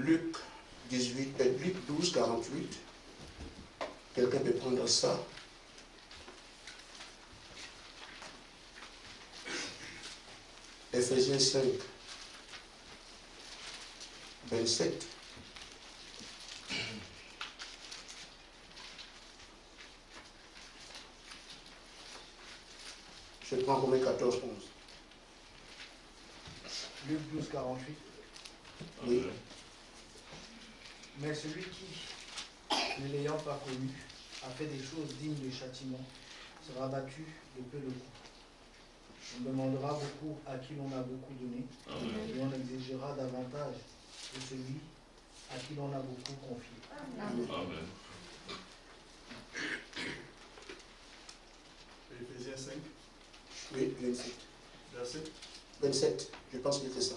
Luc 12, 48. Quelqu'un peut prendre ça. Ephésiens 5, 27. Je prends Romains 14, 11. Luc 12, 48. Oui. Mais celui qui, ne l'ayant pas connu, a fait des choses dignes de châtiment, sera battu de peu de coups. On demandera beaucoup à qui l'on a beaucoup donné, et on exigera davantage de celui à qui l'on a beaucoup confié. Amen. Éphésiens 5, Oui, 27. verset. 27, je pense que c'est ça.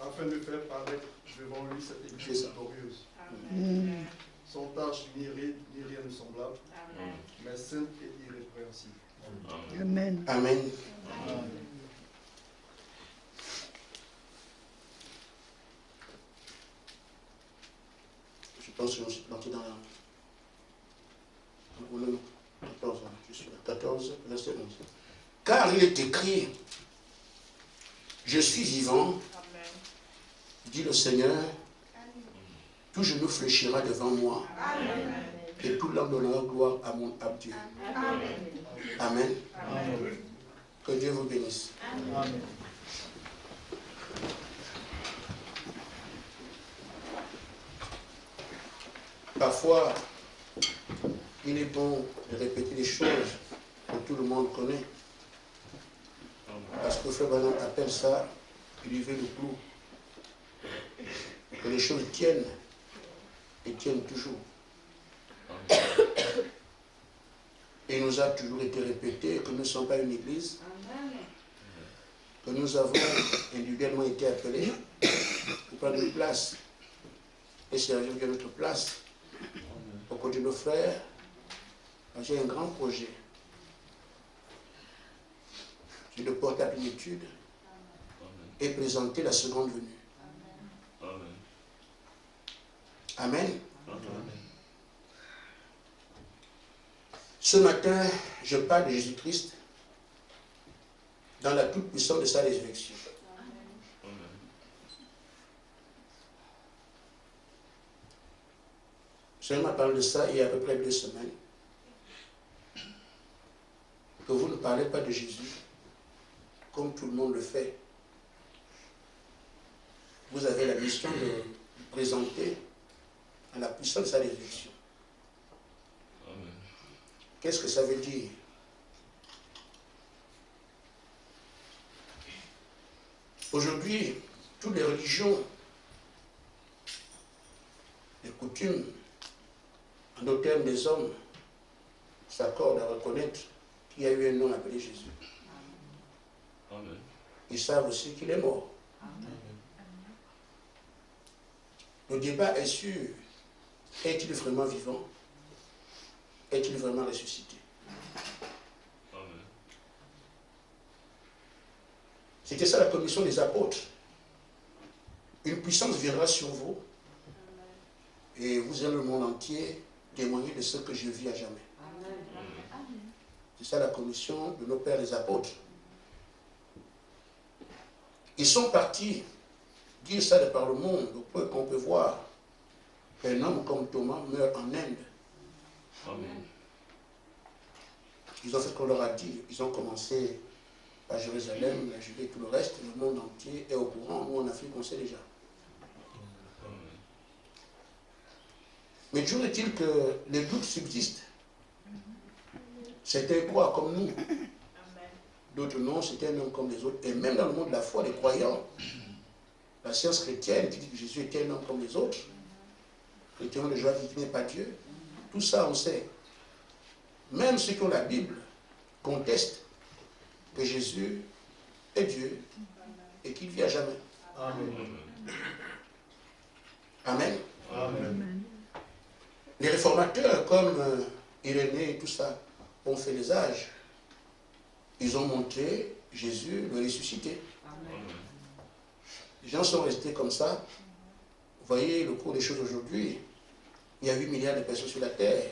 Afin de faire paraître devant lui cette C'est église ça. glorieuse, Amen. sans tache ni rien de semblable, Amen. mais sainte et irrépréhensible. Amen. Amen. Amen. Je pense que je suis planté dans la... Non, 14, voilà, je suis là. 14, verset 11. Car il est écrit, je suis vivant, dit le Seigneur, tout genou fléchira devant moi, et tout langue donnera gloire à mon Dieu. Amen. Amen. Que Dieu vous bénisse. Amen. Parfois, il est bon de répéter des choses que tout le monde connaît. Parce que Frère Branham appelle ça, il y veut le clou. Que les choses tiennent et tiennent toujours. Et il nous a toujours été répété que nous ne sommes pas une église, que nous avons individuellement été appelés pour prendre une place et servir bien notre place. Au côté de nos frères, j'ai un grand projet. C'est de porter à plénitude et présenter la seconde venue. Amen. Ce matin, je parle de Jésus-Christ dans la toute-puissance de sa résurrection. Je m'a parlé de ça il y a à peu près 2 semaines. Que vous ne parlez pas de Jésus comme tout le monde le fait. Vous avez la mission de présenter à la puissance de sa résurrection. Qu'est-ce que ça veut dire? Aujourd'hui, toutes les religions, les coutumes, en d'autres termes, les hommes s'accordent à reconnaître qu'il y a eu un homme appelé Jésus. Amen. Ils savent aussi qu'il est mort. Le débat est sur, est-il vraiment vivant? Est-il vraiment ressuscité? Amen. C'était ça la commission des apôtres. Une puissance viendra sur vous et vous allez le monde entier témoigner de ce que je vis à jamais. C'est ça la commission de nos pères les apôtres. Ils sont partis dire ça de par le monde, au point qu'on peut voir qu'un homme comme Thomas meurt en Inde. Amen. Ils ont fait ce qu'on leur a dit. Ils ont commencé à Jérusalem, la Judée, tout le reste. Le monde entier est au courant. Nous, en Afrique, on sait déjà. Mais toujours est-il que les doutes subsistent. C'était quoi comme nous? D'autres non, c'était un homme comme les autres. Et même dans le monde de la foi, les croyants, la science chrétienne qui dit que Jésus était un homme comme les autres, le témoin de Jéhovah qui n'est pas Dieu, tout ça on sait. Même ceux qui ont la Bible contestent que Jésus est Dieu et qu'il vit à jamais. Amen. Amen. Amen. Les réformateurs comme Irénée et tout ça ont fait les âges. Ils ont montré Jésus le ressuscité. Les gens sont restés comme ça. Vous voyez le cours des choses aujourd'hui. Il y a 8 milliards de personnes sur la terre.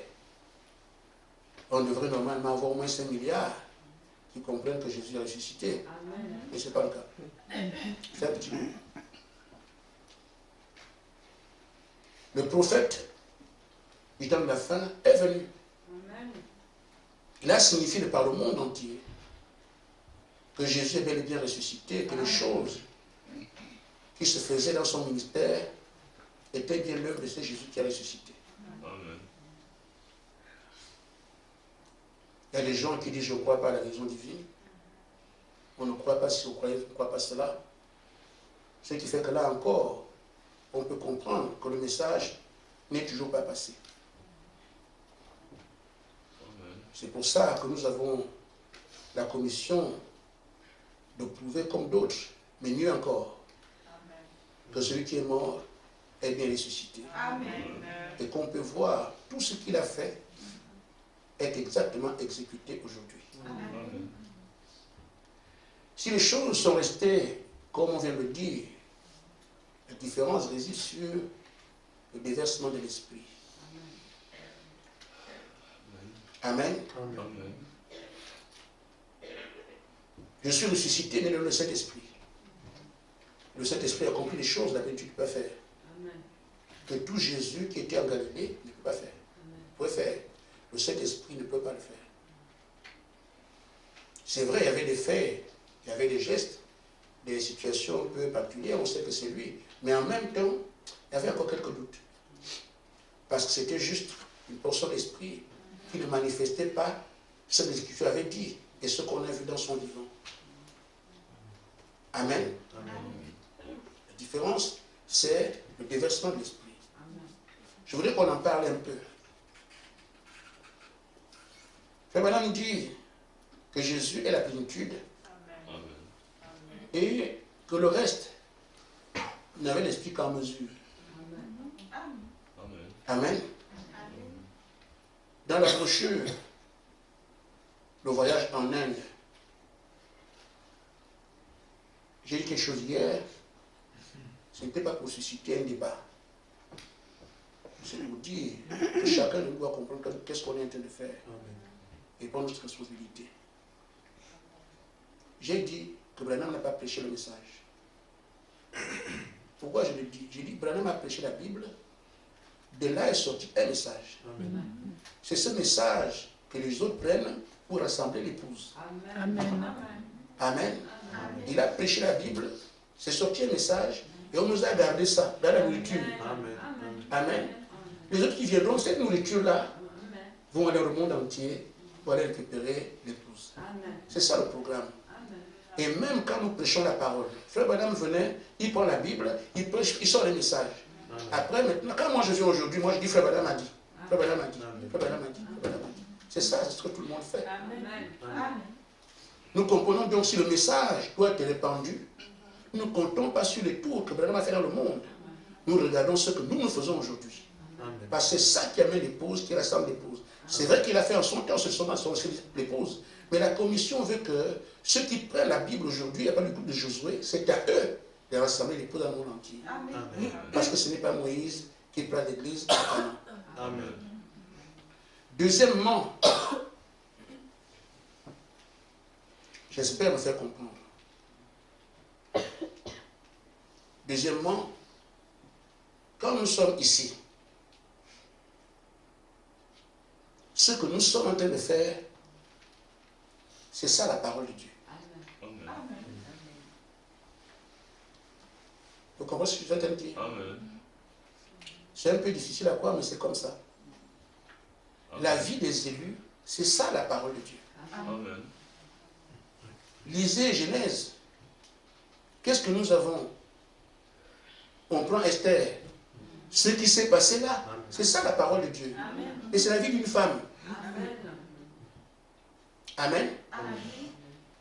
On devrait normalement avoir au moins 5 milliards qui comprennent que Jésus est ressuscité. Amen. Mais ce n'est pas le cas. C'est un petit peu. Le prophète du temps de la fin est venu. Amen. Il a signifié par le monde entier que Jésus est bel et bien ressuscité, que les choses qui se faisaient dans son ministère étaient bien l'œuvre de ce Jésus qui a ressuscité. Amen. Il y a des gens qui disent je ne crois pas à la raison divine. On ne croit pas si on ne croit pas cela. Ce qui fait que là encore, on peut comprendre que le message n'est toujours pas passé. C'est pour ça que nous avons la commission de prouver comme d'autres, mais mieux encore, que celui qui est mort est bien ressuscité. Amen. Et qu'on peut voir tout ce qu'il a fait est exactement exécuté aujourd'hui. Amen. Si les choses sont restées, comme on vient de le dire, la différence réside sur le déversement de l'esprit. Amen. Amen. Je suis ressuscité, mais dans le Saint-Esprit. Le Saint-Esprit a compris les choses, la tu ne peux pas faire. Amen. Que tout Jésus qui était en Galilée ne peut pas faire. Il pouvait faire. Le Saint-Esprit ne peut pas le faire. C'est vrai, il y avait des faits, il y avait des gestes, des situations un peu particulières, on sait que c'est lui. Mais en même temps, il y avait encore quelques doutes. Parce que c'était juste une portion d'esprit qui ne manifestait pas ce que l'Écriture avait dit et ce qu'on a vu dans son vivant. Amen. Amen. La différence, c'est le déversement de l'esprit. Amen. Je voudrais qu'on en parle un peu. Frère Branham dit que Jésus est la plénitude Amen. et que le reste n'avait l'esprit qu'en mesure. Amen. Amen. Dans la brochure, le voyage en Inde, j'ai dit quelque chose hier, ce n'était pas pour susciter un débat. C'est pour dire que chacun de nous doit comprendre qu'est-ce qu'on est en train de faire et prendre notre responsabilité. J'ai dit que Branham n'a pas prêché le message. Pourquoi je le dis? J'ai dit que Branham a prêché la Bible, de là est sorti un message. C'est ce message que les autres prennent pour rassembler l'épouse. Amen. Amen. Il a prêché la Bible, c'est sorti un message, et on nous a gardé ça dans la nourriture. Amen. Les autres qui viendront, cette nourriture-là, vont aller au monde entier pour aller récupérer l'épouse. C'est ça le programme. Et même quand nous prêchons la parole, Frère Branham venait, il prend la Bible, il prêche, il sort les messages. Après, maintenant, quand moi je viens aujourd'hui, moi je dis Frère Branham a dit. Frère Branham a dit. Frère Branham a dit. Frère Branham a dit. C'est ça, c'est ce que tout le monde fait. Nous comprenons donc si le message doit être répandu, nous ne comptons pas sur les tours que Branham a fait dans le monde. Nous regardons ce que nous faisons aujourd'hui. Parce que c'est ça qui amène l'épouse, qui rassemble l'épouse. C'est vrai qu'il a fait en son temps, ce sont l'épouse. Mais la commission veut que ceux qui prennent la Bible aujourd'hui, il n'y a pas le groupe de Josué, c'est à eux de rassembler l'épouse dans le monde entier. Parce que ce n'est pas Moïse qui prend l'église. Amen. Deuxièmement, j'espère me faire comprendre. Deuxièmement, quand nous sommes ici, ce que nous sommes en train de faire, c'est ça la parole de Dieu. Amen. Vous comprenez ce que je suis en train de dire? Amen. C'est un peu difficile à croire, mais c'est comme ça. La vie des élus, c'est ça la parole de Dieu. Amen. Lisez Genèse. Qu'est-ce que nous avons? On prend Esther. Ce qui s'est passé là, c'est ça la parole de Dieu. Et c'est la vie d'une femme. Amen.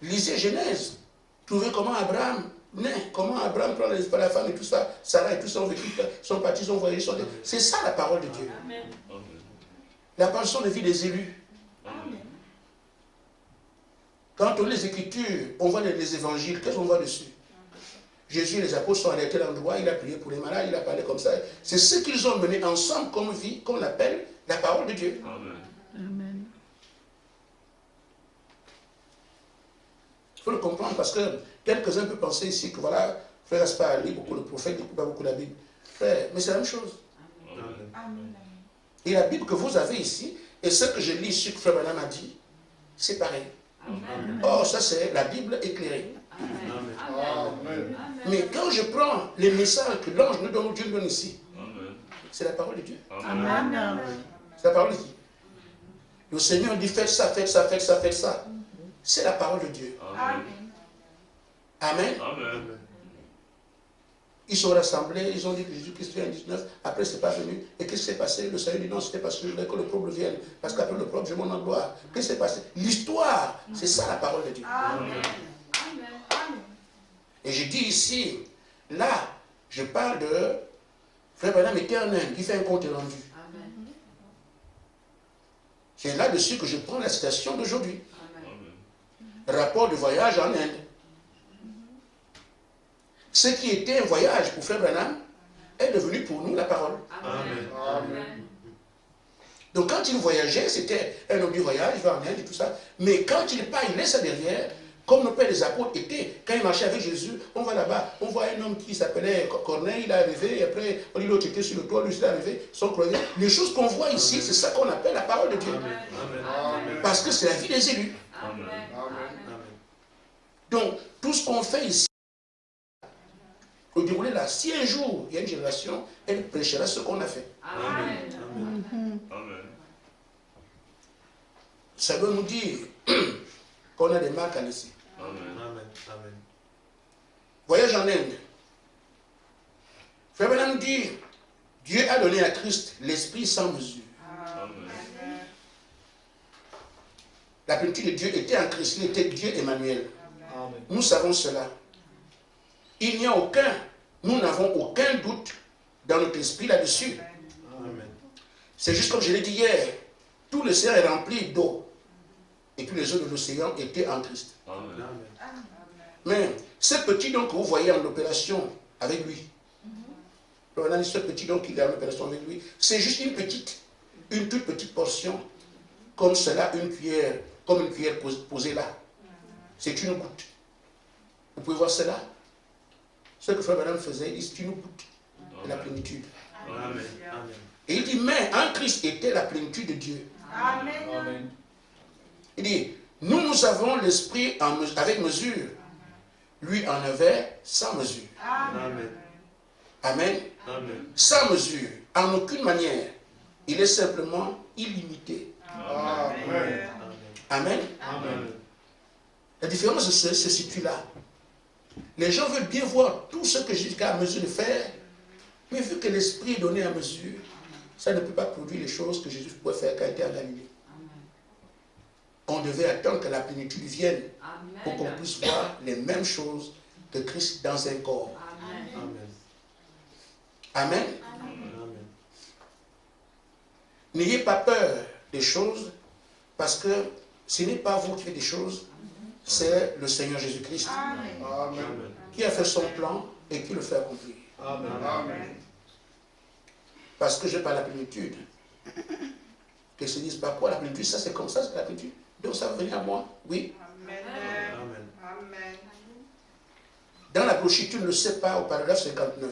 Lisez Genèse. Trouvez comment Abraham naît, comment Abraham prend la femme et tout ça. Sarah et tout ça ont vécu, sont partis, sont voyagés. C'est ça la parole de Dieu. Amen. La passion de vie des élus. Amen. Quand on lit les Écritures, on voit les évangiles, qu'est-ce qu'on voit dessus? Jésus et les apôtres sont allés à tel endroit, il a prié pour les malades, il a parlé comme ça. C'est ce qu'ils ont mené ensemble comme vie, qu'on appelle la parole de Dieu. Amen. Amen. Il faut le comprendre parce que quelques-uns peuvent penser ici que voilà, frère Aspar lit beaucoup le prophète, n'écoute pas beaucoup la Bible. Frère, mais c'est la même chose. Amen. Et la Bible que vous avez ici, et ce que je lis sur que frère Branham a dit, c'est pareil. Amen. Or, ça c'est la Bible éclairée. Amen. Mais quand je prends les messages que l'ange nous donne, Dieu nous donne ici, Amen. c'est la parole de Dieu. Amen. Amen. C'est la parole de Dieu. Le Seigneur dit faites ça, faites ça, faites ça, faites ça. C'est la parole de Dieu. Amen. Amen. Amen. Ils sont rassemblés, ils ont dit que Jésus-Christ vient en 19, après c'est pas venu. Et qu'est-ce qui s'est passé? Le Seigneur dit non, c'était parce que je voulais que le peuple vienne. Parce qu'après le peuple, j'ai mon gloire. Qu'est-ce qui s'est passé? L'histoire, c'est ça la parole de Dieu. Amen. Et je dis ici, là, je parle de Frère Branham était en Inde, qui fait un compte rendu. C'est là-dessus que je prends la citation d'aujourd'hui. Rapport de voyage en Inde. Ce qui était un voyage pour Frère Branham est devenu pour nous la parole. Amen. Donc quand il voyageait, c'était un homme du voyage, il va en Inde et tout ça. Mais quand il part, il laisse ça derrière. Comme nos pères les apôtres étaient, quand ils marchaient avec Jésus, on va là-bas, on voit un homme qui s'appelait Corneille, il est arrivé, et après, on dit l'autre était sur le toit, lui il est arrivé, son croisé. Les choses qu'on voit ici, c'est ça qu'on appelle la parole de Dieu. Amen. Parce que c'est la vie des élus. Amen. Donc, tout ce qu'on fait ici, au déroulé là, si un jour, il y a une génération, elle prêchera ce qu'on a fait. Amen. Amen. Ça veut nous dire qu'on a des marques à laisser. Amen. Voyage en Inde. Frère Branham dit, Dieu a donné à Christ l'esprit sans mesure. Amen. La plénitude de Dieu était en Christ, il était Dieu Emmanuel. Amen. Nous savons cela. Il n'y a aucun, nous n'avons aucun doute dans notre esprit là-dessus. Amen. C'est juste comme je l'ai dit hier, tout l'océan est rempli d'eau. Et puis les eaux de l'océan étaient en Christ. Amen. Mais ce petit don que vous voyez en opération avec lui, on a dit ce petit don qu'il est en opération avec lui, c'est juste une toute petite portion, comme cela, comme une cuillère posée là. C'est une goutte. Vous pouvez voir cela. Ce que Frère Branham faisait, c'est une goutte de la plénitude. Amen. Et il dit, mais en Christ était la plénitude de Dieu. Amen. Il dit, nous avons l'esprit avec mesure. Lui en avait sans mesure. Amen. Amen. Amen. Sans mesure, en aucune manière. Il est simplement illimité. Amen. Amen. Amen. La différence se situe là. Les gens veulent bien voir tout ce que Jésus a à mesure de faire, mais vu que l'esprit est donné à mesure, ça ne peut pas produire les choses que Jésus pouvait faire quand il était en Galilée. On devait attendre que la plénitude vienne pour qu'on puisse voir les mêmes choses que Christ dans un corps. Amen. N'ayez pas peur des choses, parce que ce n'est pas vous qui faites des choses, c'est le Seigneur Jésus-Christ qui a fait son plan et qui le fait accomplir. Amen. Parce que je parle de la plénitude. Qu'ils se disent pas quoi, la plénitude, ça c'est comme ça, c'est la plénitude. Donc ça va venir à moi, oui. Dans la brochure, tu ne le sais pas, au paragraphe 59.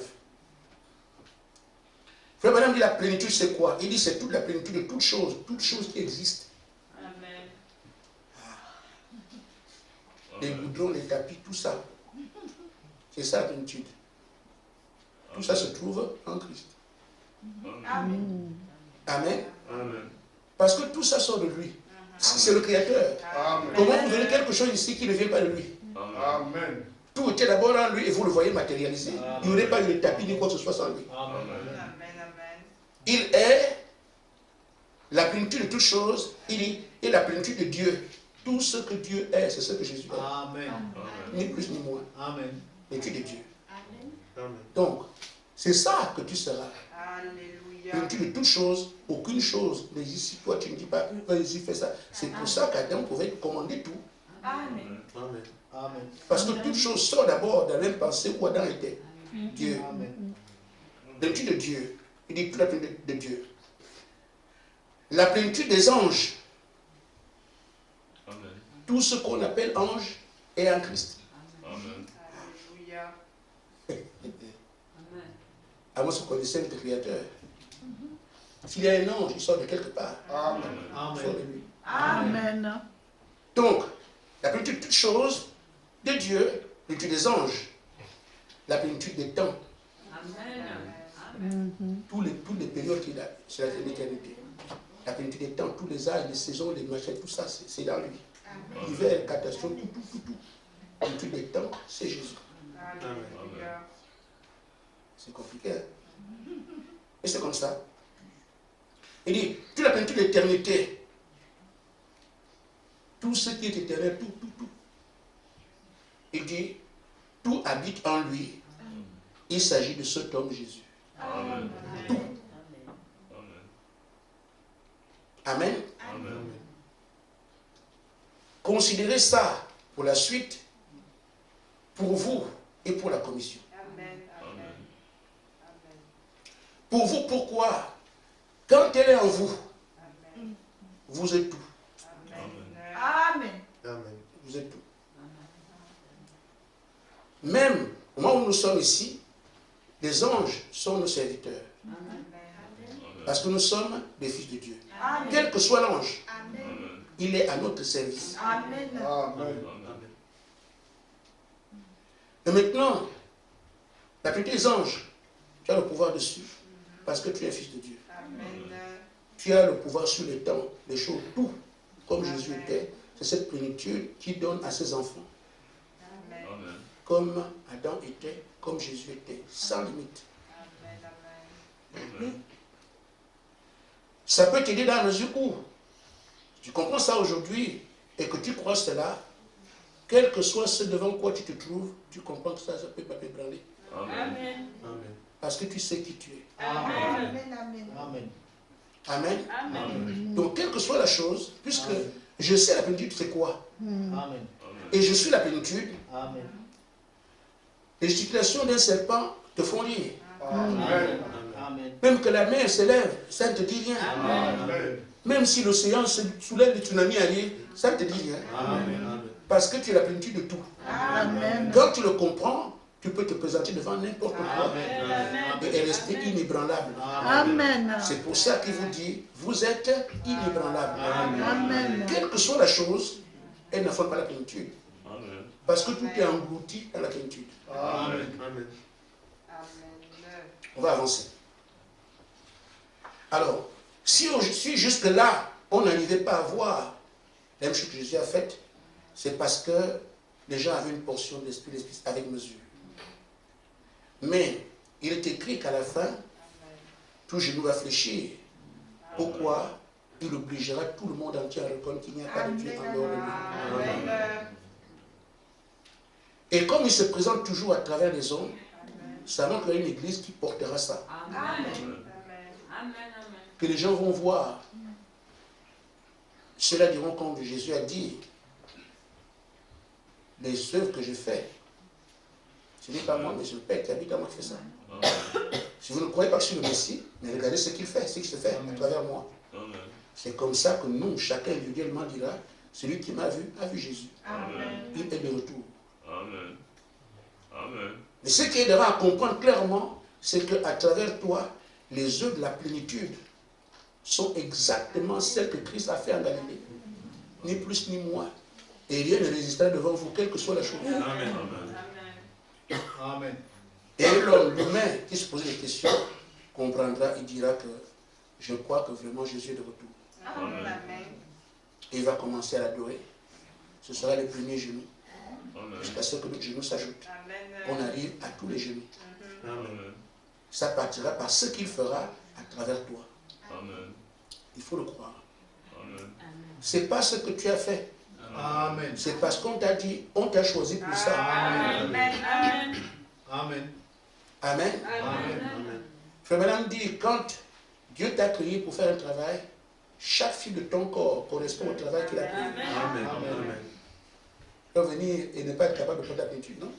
Frère Branham dit la plénitude c'est quoi? Il dit c'est toute la plénitude de toutes choses qui existent. Les goudrons, les tapis, tout ça. C'est ça la plénitude. Tout ça se trouve en Christ. Amen. Amen. Parce que tout ça sort de lui. C'est le Créateur. Amen. Comment vous donnez quelque chose ici qui ne vient pas de lui? Amen. Tout était d'abord en lui et vous le voyez matérialisé. Il n'y aurait pas eu de tapis ni quoi que ce soit sans lui. Il est la plénitude de toutes choses. Il est la plénitude de Dieu. Tout ce que Dieu est, c'est ce que Jésus est. Amen. Ni plus ni moins. Amen. Plénitude de Dieu. Donc, c'est ça que tu seras. Plénitude de toutes choses, aucune chose n'existe si toi tu ne dis pas, vas-y, fais ça. C'est pour ça qu'Adam pouvait commander tout. Amen. Amen. Amen. Parce que toute chose sort d'abord de la même pensée où Adam était. Dieu. Amen. Plénitude de Dieu. Il dit toute la plénitude de Dieu. La plénitude des anges. Amen. Tout ce qu'on appelle ange est en Christ. Amen. Alléluia. À moins que vous connaissez notre Créateur. S'il y a un ange, il sort de quelque part. Amen. Il sort de lui. Amen. Donc, la plénitude de toutes choses de Dieu, la plénitude des anges, la plénitude des temps, tous les périodes qu'il a, c'est l'éternité. La plénitude des temps, tous les âges, les saisons, les machins, tout ça, c'est dans lui. L'hiver, catastrophe, tout. La plénitude des temps, c'est Jésus. Alléluia. C'est compliqué, hein? Et c'est comme ça. Il dit, toute la plénitude d'éternité, tout ce qui est éternel, tout. Il dit, tout habite en lui. Il s'agit de cet homme Jésus. Amen. Tout. Amen. Amen. Amen. Considérez ça pour la suite, pour vous et pour la commission. Amen. Amen. Pour vous, pourquoi? Quand elle est en vous, vous êtes tout. Amen. Amen. Vous êtes tout. Même au moment où nous sommes ici, les anges sont nos serviteurs. Parce que nous sommes des fils de Dieu. Amen. Quel que soit l'ange, Amen. il est à notre service. Amen. Amen. Et maintenant, la plupart des anges, tu as le pouvoir dessus. Parce que tu es fils de Dieu. Amen. Tu as le pouvoir sur les temps, les choses, tout. Comme Jésus était. C'est cette plénitude qui donne à ses enfants. Amen. Amen. Comme Adam était, comme Jésus était, sans limite. Amen. Ça peut t'aider dans la mesure où tu comprends ça aujourd'hui et que tu crois cela, quel que soit ce devant quoi tu te trouves, tu comprends que ça peut pas t'ébranler. Amen. Amen. Parce que tu sais qui tu es. Amen. Amen. Amen. Amen. Amen. Donc, quelle que soit la chose, puisque je sais la plénitude, c'est quoi? Amen. Et je suis la plénitude, Amen. les gesticulations d'un serpent te font rire. Amen. Amen. Même que la mer s'élève, ça ne te dit rien. Amen. Même si l'océan se soulève, le tsunami arrive, ça ne te dit rien. Amen. Parce que tu es la plénitude de tout. Amen. Quand tu le comprends, tu peux te présenter devant n'importe quoi Amen. et rester inébranlable. Amen. C'est pour ça qu'il vous dit, vous êtes inébranlable. Amen. Quelle que soit la chose, elle n'affronte pas la plénitude. Amen. Parce que tout est englouti dans la plénitude. Amen. Amen. On va avancer. Alors, si jusque-là, on n'arrivait pas à voir la même chose que Jésus a faite, c'est parce que les gens avaient une portion de l'esprit avec mesure. Mais il est écrit qu'à la fin, tout genou va fléchir. Pourquoi? Il obligera tout le monde entier à reconnaître qu'il n'y a pas de Dieu en dehors de lui. Et comme il se présente toujours à travers les hommes, ça montre qu'il y a une église qui portera ça. Que les gens vont voir. Ceux-là diront comme Jésus a dit, les œuvres que je fais, ce n'est pas moi, mais c'est le Père qui habite à moi qui fait ça. Si vous ne croyez pas que je suis le Messie, mais regardez ce qu'il fait, ce qui se fait à travers moi. C'est comme ça que nous, chacun individuellement dira, celui qui m'a vu, a vu Jésus. Il est de retour. Amen. Amen. Mais ce qui aidera à comprendre clairement, c'est qu'à travers toi, les œuvres de la plénitude sont exactement celles que Christ a fait en Galilée. Ni plus ni moins. Et rien ne résistera devant vous, quelle que soit la chose. Amen. Amen. Et l'homme, l'humain, qui se pose des questions, comprendra, il dira que je crois que vraiment Jésus est de retour. Et il va commencer à l'adorer. Ce sera le premier genou. Jusqu'à ce que notre genou s'ajoute. On arrive à tous les genoux. Amen. Ça partira par ce qu'il fera à travers toi. Amen. Il faut le croire. Amen. C'est pas ce que tu as fait. Amen. C'est parce qu'on t'a dit, on t'a choisi pour ça. Amen. Amen. Amen. Frère Madame dit, quand Dieu t'a créé pour faire un travail, chaque fil de ton corps correspond au travail qu'il a créé. Amen. Amen. peuvent venir et ne pas être capable de prendre la plénitude, non?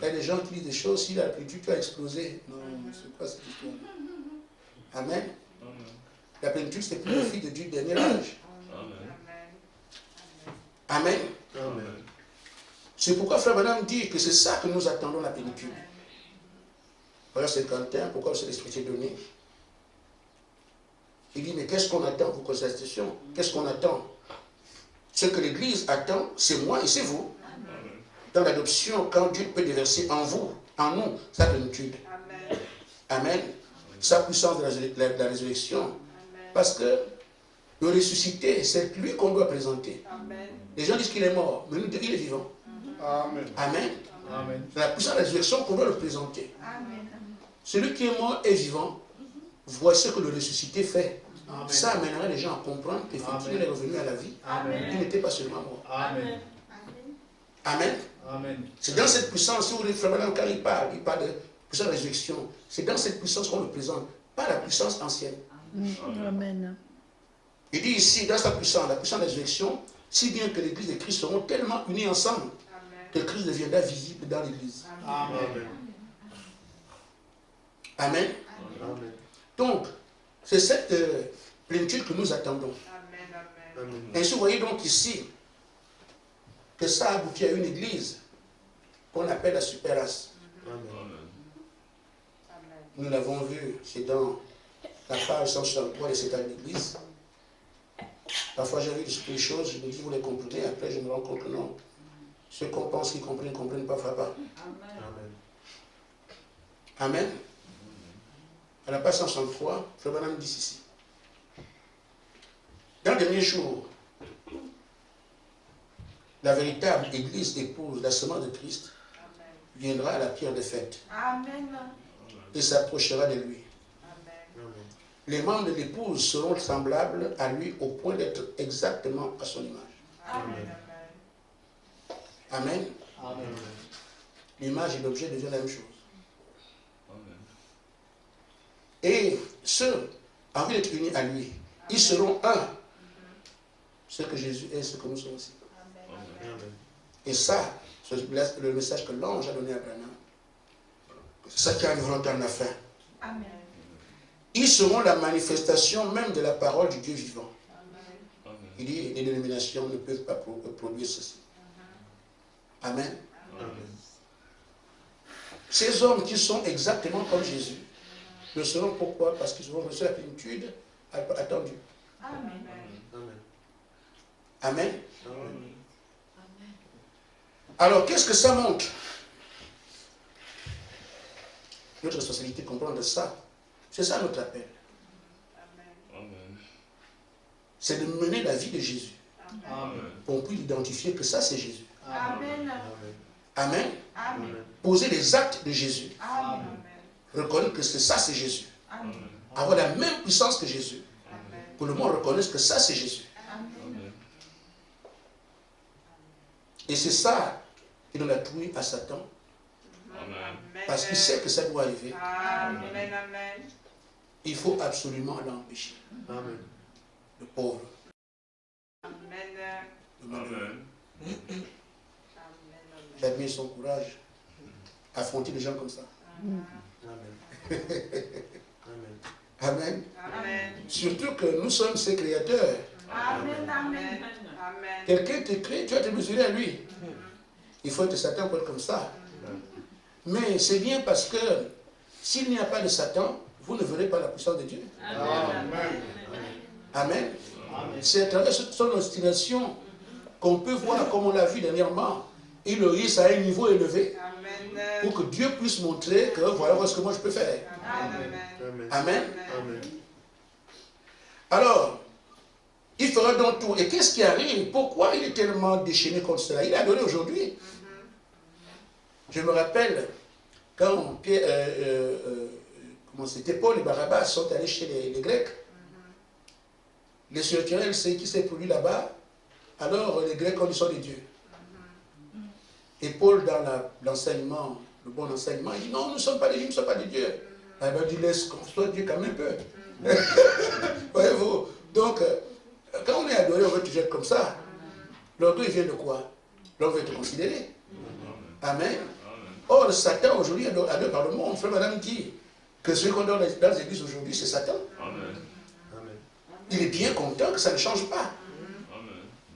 Il y a des gens qui disent des choses, si la plénitude tu as explosé. Non, c'est quoi cette histoire? Amen. La plénitude, c'est pour le Fils de Dieu du dernier âge. Amen. C'est pourquoi Frère Branham dit que c'est ça que nous attendons, la plénitude. Voilà, c'est Quentin, pourquoi c'est l'Esprit est donné. Il dit, mais qu'est-ce qu'on attend, vous posez la question? Qu'est-ce qu'on attend? Ce que l'Église attend, c'est moi et c'est vous. Dans l'adoption, quand Dieu peut déverser en vous, en nous, sa plénitude. Amen. Sa puissance de la résurrection. Parce que le ressuscité, c'est lui qu'on doit présenter. Les gens disent qu'il est mort, mais nous, il est vivant. Amen. Amen. Amen. C'est la puissance de la résurrection qu'on doit le présenter. Celui qui est mort est vivant. Voici ce que le ressuscité fait. Amen. Ça amènera les gens à comprendre qu'effectivement il est revenu à la vie. Amen. Il n'était pas seulement mort. Amen. Amen. Amen. C'est dans cette puissance, si vous voulez, Frère Branham, quand il parle de puissance de résurrection. C'est dans cette puissance qu'on le présente, pas la puissance ancienne. Amen. Il dit ici, dans sa puissance, la puissance de la résurrection, si bien que l'Église et Christ seront tellement unis ensemble que Christ deviendra visible dans l'Église. Amen. Amen. Amen. Donc, c'est cette plénitude que nous attendons. Amen. Ainsi, vous voyez donc ici que ça aboutit à une Église qu'on appelle la super-race. Nous l'avons vu, c'est dans la page 163 de cette Église. Parfois, j'ai vu des choses, je me dis, vous les comprenez, après je me rends compte que non. Ceux qu'on pense qu'ils comprennent, ne comprennent pas, pas. Amen. Amen. À la page 163, Frère Branham dit ici. Dans les derniers jours, la véritable Église épouse, la semence de Christ, viendra à la pierre de fête et s'approchera de lui. Les membres de l'épouse seront semblables à lui au point d'être exactement à son image. Amen. Amen. L'image et l'objet deviennent la même chose. Et ceux, en vue d'être unis à lui, ils seront un. Ce que Jésus est, ce que nous sommes aussi. Et ça, c'est le message que l'ange a donné à Branham. C'est ça qui arrivera dans la fin. Ils seront la manifestation même de la parole du Dieu vivant. Il dit, les dénominations ne peuvent pas produire ceci. Amen. Ces hommes qui sont exactement comme Jésus le seront pourquoi? Parce qu'ils auront reçu la plénitude attendue. Amen. Alors, qu'est-ce que ça montre? Notre responsabilité de comprendre ça. C'est ça notre appel. C'est de mener la vie de Jésus. Pour qu'on puisse identifier que ça, c'est Jésus. Amen. Poser les actes de Jésus. Reconnaître que ça, c'est Jésus. Avoir la même puissance que Jésus. Pour le monde reconnaisse que ça, c'est Jésus. Et c'est ça qui donne la trouille à Satan. Parce qu'il sait que ça doit arriver. Il faut absolument l'empêcher. Le pauvre. J'admire son courage. Affronter des gens comme ça. Amen. Surtout que nous sommes ses créateurs. Quelqu'un te crée, tu vas te mesurer à lui. Il faut être Satan pour être comme ça. Mais c'est bien parce que s'il n'y a pas de Satan, vous ne verrez pas la puissance de Dieu. Amen. C'est à travers son obstination qu'on peut voir, comme on l'a vu dernièrement, il le hisse à un niveau élevé pour que Dieu puisse montrer que voilà ce que moi je peux faire. Amen. Alors, il fera donc tout. Et qu'est-ce qui arrive? Pourquoi il est tellement déchaîné contre cela? Il a donné aujourd'hui. Je me rappelle quand c'était Paul et Barabbas sont allés chez les Grecs. Les surnaturels, c'est qui s'est produit là-bas. Alors les Grecs, ils sont des dieux. Et Paul, dans l'enseignement, le bon enseignement, il dit non, nous ne sommes pas des dieux, nous ne sommes pas des dieux. Il dit laisse qu'on soit Dieu quand même peu. Voyez-vous? Donc, quand on est adoré, on veut toujours être comme ça. L'orgueil vient de quoi? L'homme veut te considérer. Amen. Or, Satan aujourd'hui a deux par le monde. Frère, madame dit que celui qu'on donne dans les églises aujourd'hui, c'est Satan. Amen. Il est bien content que ça ne change pas.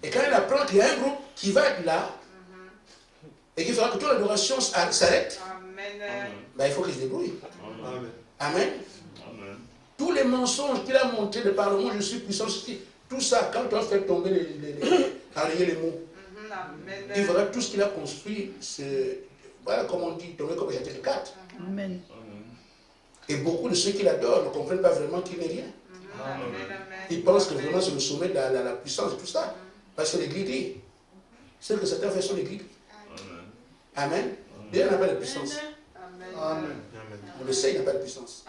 Et quand il apprend qu'il y a un groupe qui va être là, et qu'il fera que toute l'adoration s'arrête, ben, il faut qu'il se débrouille. Amen. Tous les mensonges qu'il a montés de par le monde, je suis puissant, tout ça, quand on fait tomber les mots, il verra tout ce qu'il a construit, voilà comme on dit, tomber comme j'étais de 4. Amen. Et beaucoup de ceux qui l'adorent ne comprennent pas vraiment qu'il n'est rien. Ils pensent que vraiment c'est le sommet de la puissance et tout ça. Parce que les gris-gris, ce que Satan fait sont les gris-gris. Amen. Dieu n'a pas de puissance. Amen. On le sait, il n'a pas de puissance.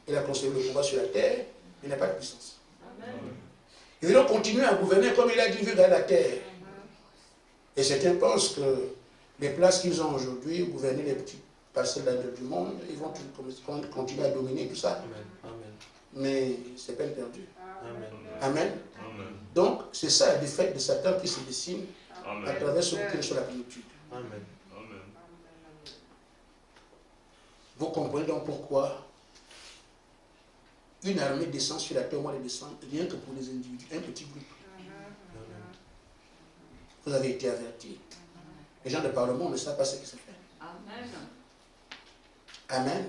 Il a conservé le pouvoir sur la terre, il n'a pas de puissance. Il veut donc continuer à gouverner comme il a dit, vu dans la terre. Et certains pensent que les places qu'ils ont aujourd'hui, gouverner les petites parcelles du monde, ils vont continuer à dominer tout ça. Mais c'est peine perdue. Amen. Donc, c'est ça la défaite de Satan qui se dessine à travers ce bouquin sur la plénitude. Vous comprenez donc pourquoi une armée descend sur la terre au mois de décembre, rien que pour les individus, un petit groupe. Vous avez été avertis. Les gens de Parlement ne savent pas ce qui se fait. Amen.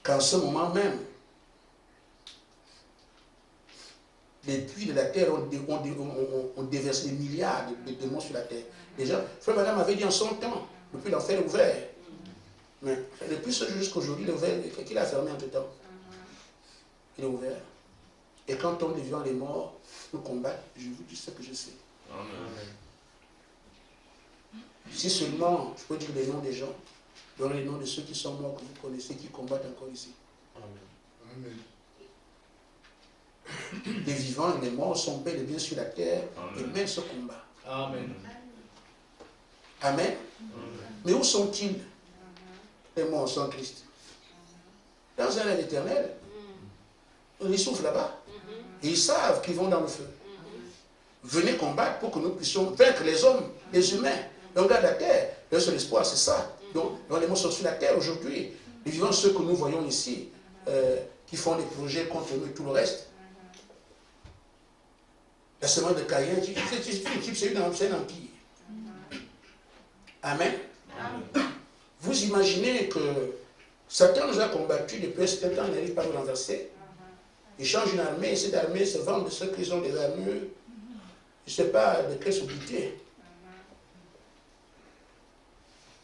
Qu'en ce moment même, les puits de la terre ont déversé des milliards de démons sur la terre. Les gens, frère madame avait dit en son temps, le puits d'enfer est ouvert. Mais depuis ce jour jusqu'à aujourd'hui, il est ouvert, qu'il a fermé entre temps. Il est ouvert. Et quand on est vivant les morts, nous combattent, je vous dis ce que je sais. Amen. Si seulement, je peux dire les noms des gens, donnez les noms de ceux qui sont morts, que vous connaissez, qui combattent encore ici. Amen. Les vivants et les morts sont bel et bien sur la terre et mènent ce combat. Amen. Amen. Mais où sont-ils, les morts sans Christ? Dans un rêve éternel. Ils souffrent là-bas. Et ils savent qu'ils vont dans le feu. Venez combattre pour que nous puissions vaincre les hommes, les humains. Et on regarde la terre. Le seul espoir, c'est ça. Donc, les morts sont sur la terre aujourd'hui. Les vivants, ceux que nous voyons ici, qui font des projets contre nous et tout le reste. La semence de Caïn, c'est un empire. Amen. Vous imaginez que Satan nous a combattus depuis un certain temps, il n'arrive pas à nous renverser. Il change une armée, et cette armée se vend de ceux qui ont des armures. Je ne sais pas de quelle sobriété.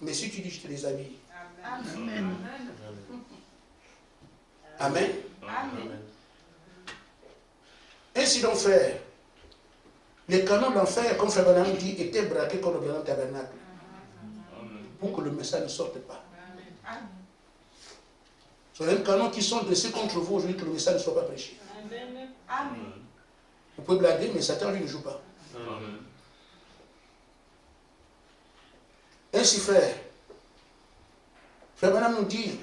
Mais si tu dis, je te les habille. Amen. Amen. Ainsi donc, frère, les canons d'enfer, comme Frère Branham dit, étaient braqués comme le grand tabernacle. Pour que le message ne sorte pas. Ce sont les canons qui sont dressés contre vous aujourd'hui, que le message ne soit pas prêché. Vous pouvez blaguer, mais Satan, lui, ne joue pas. Ainsi, frère, Frère Branham nous dit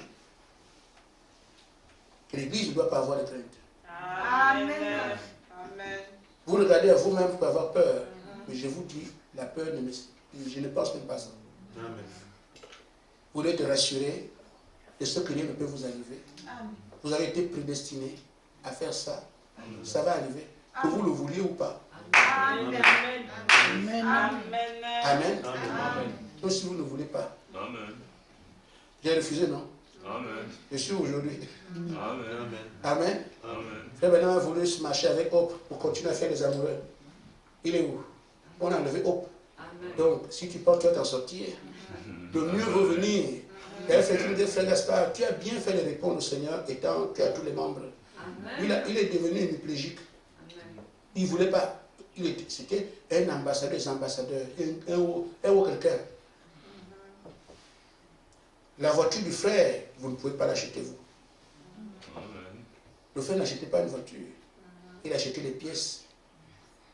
que l'Église ne doit pas avoir de crainte. Amen. Vous regardez à vous-même pour avoir peur, mais je vous dis, la peur, je ne pense même pas ça. Amen. Vous voulez te rassurer de ce que rien ne peut vous arriver. Vous avez été prédestiné à faire ça. Ça va arriver, que vous le vouliez ou pas. Amen. Amen. Amen. Donc si vous ne voulez pas, j'ai refusé, non? Je suis aujourd'hui. Amen. Frère Bernard a voulu se marcher avec Hope pour continuer à faire des amoureux. Il est où? On a enlevé Hope. Donc, si tu penses que tu vas t'en sortir, le mieux revenir. Et elle fait tout dire, frère Gaspard, tu as bien fait de répondre au Seigneur étant tu as tous les membres. Il est devenu hémiplégique. Il ne voulait pas. C'était un ambassadeur, des ambassadeurs, un haut quelqu'un. La voiture du frère, vous ne pouvez pas l'acheter vous. Le frère n'achetait pas une voiture. Il achetait des pièces.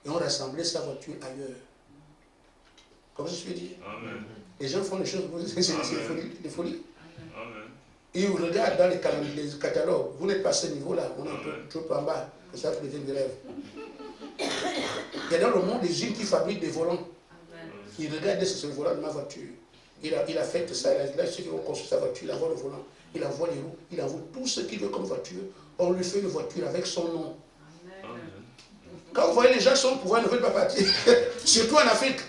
Et on rassemblait sa voiture ailleurs. Comme je suis dit. Les gens font des choses, c'est des folies. Et vous regardez dans les catalogues, vous n'êtes pas à ce niveau-là, on est trop en bas, que ça devient des rêves. Il y a dans le monde des usines qui fabriquent des volants. Il regarde, c'est le volant de ma voiture. Il a fait ça, là, ceux qui vont construire sa voiture, il envoie le volant, il envoie les roues, il envoie tout ce qu'il veut comme voiture. On lui fait une voiture avec son nom. Quand vous voyez les gens sans pouvoir ne veulent pas partir, surtout en Afrique.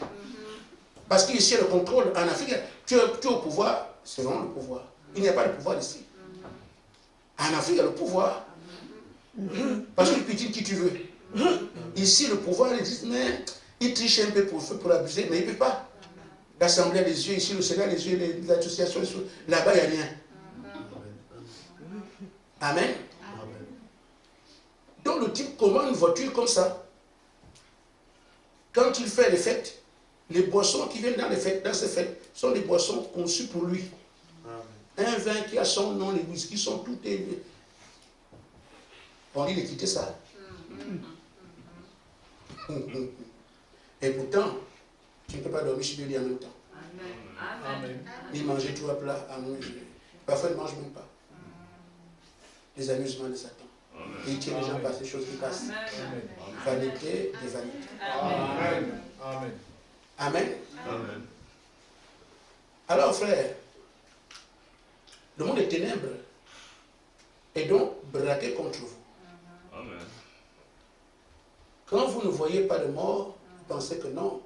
Parce qu'ici, le contrôle, en Afrique, tu es au pouvoir, c'est vraiment le pouvoir. Il n'y a pas de pouvoir ici. En Afrique, il y a le pouvoir. Parce que tu peux dire qui tu veux. Ici, le pouvoir, ils disent, mais ils trichent un peu pour abuser, mais ils ne peuvent pas. L'Assemblée a des yeux, ici, le Sénat a des yeux, les associations, là-bas, il n'y a rien. Amen. Donc, le type commande une voiture comme ça. Quand il fait les fêtes, les boissons qui viennent dans ces fêtes, sont des boissons conçues pour lui. Un vin qui a son nom, les whisky sont tout élevés. On dit de quitter ça. Et pourtant, tu ne peux pas dormir chez lui en même temps. Amen. Ni manger tout à plat à manger. Parfois, il ne mange même pas. Les amusements de Satan. Et il tient les gens par ces choses qui passent. Vanité des vanités. Amen. Amen. Amen. Amen. Alors, frère, le monde des ténèbres est donc braqué contre vous. Amen. Quand vous ne voyez pas de mort, vous pensez que non,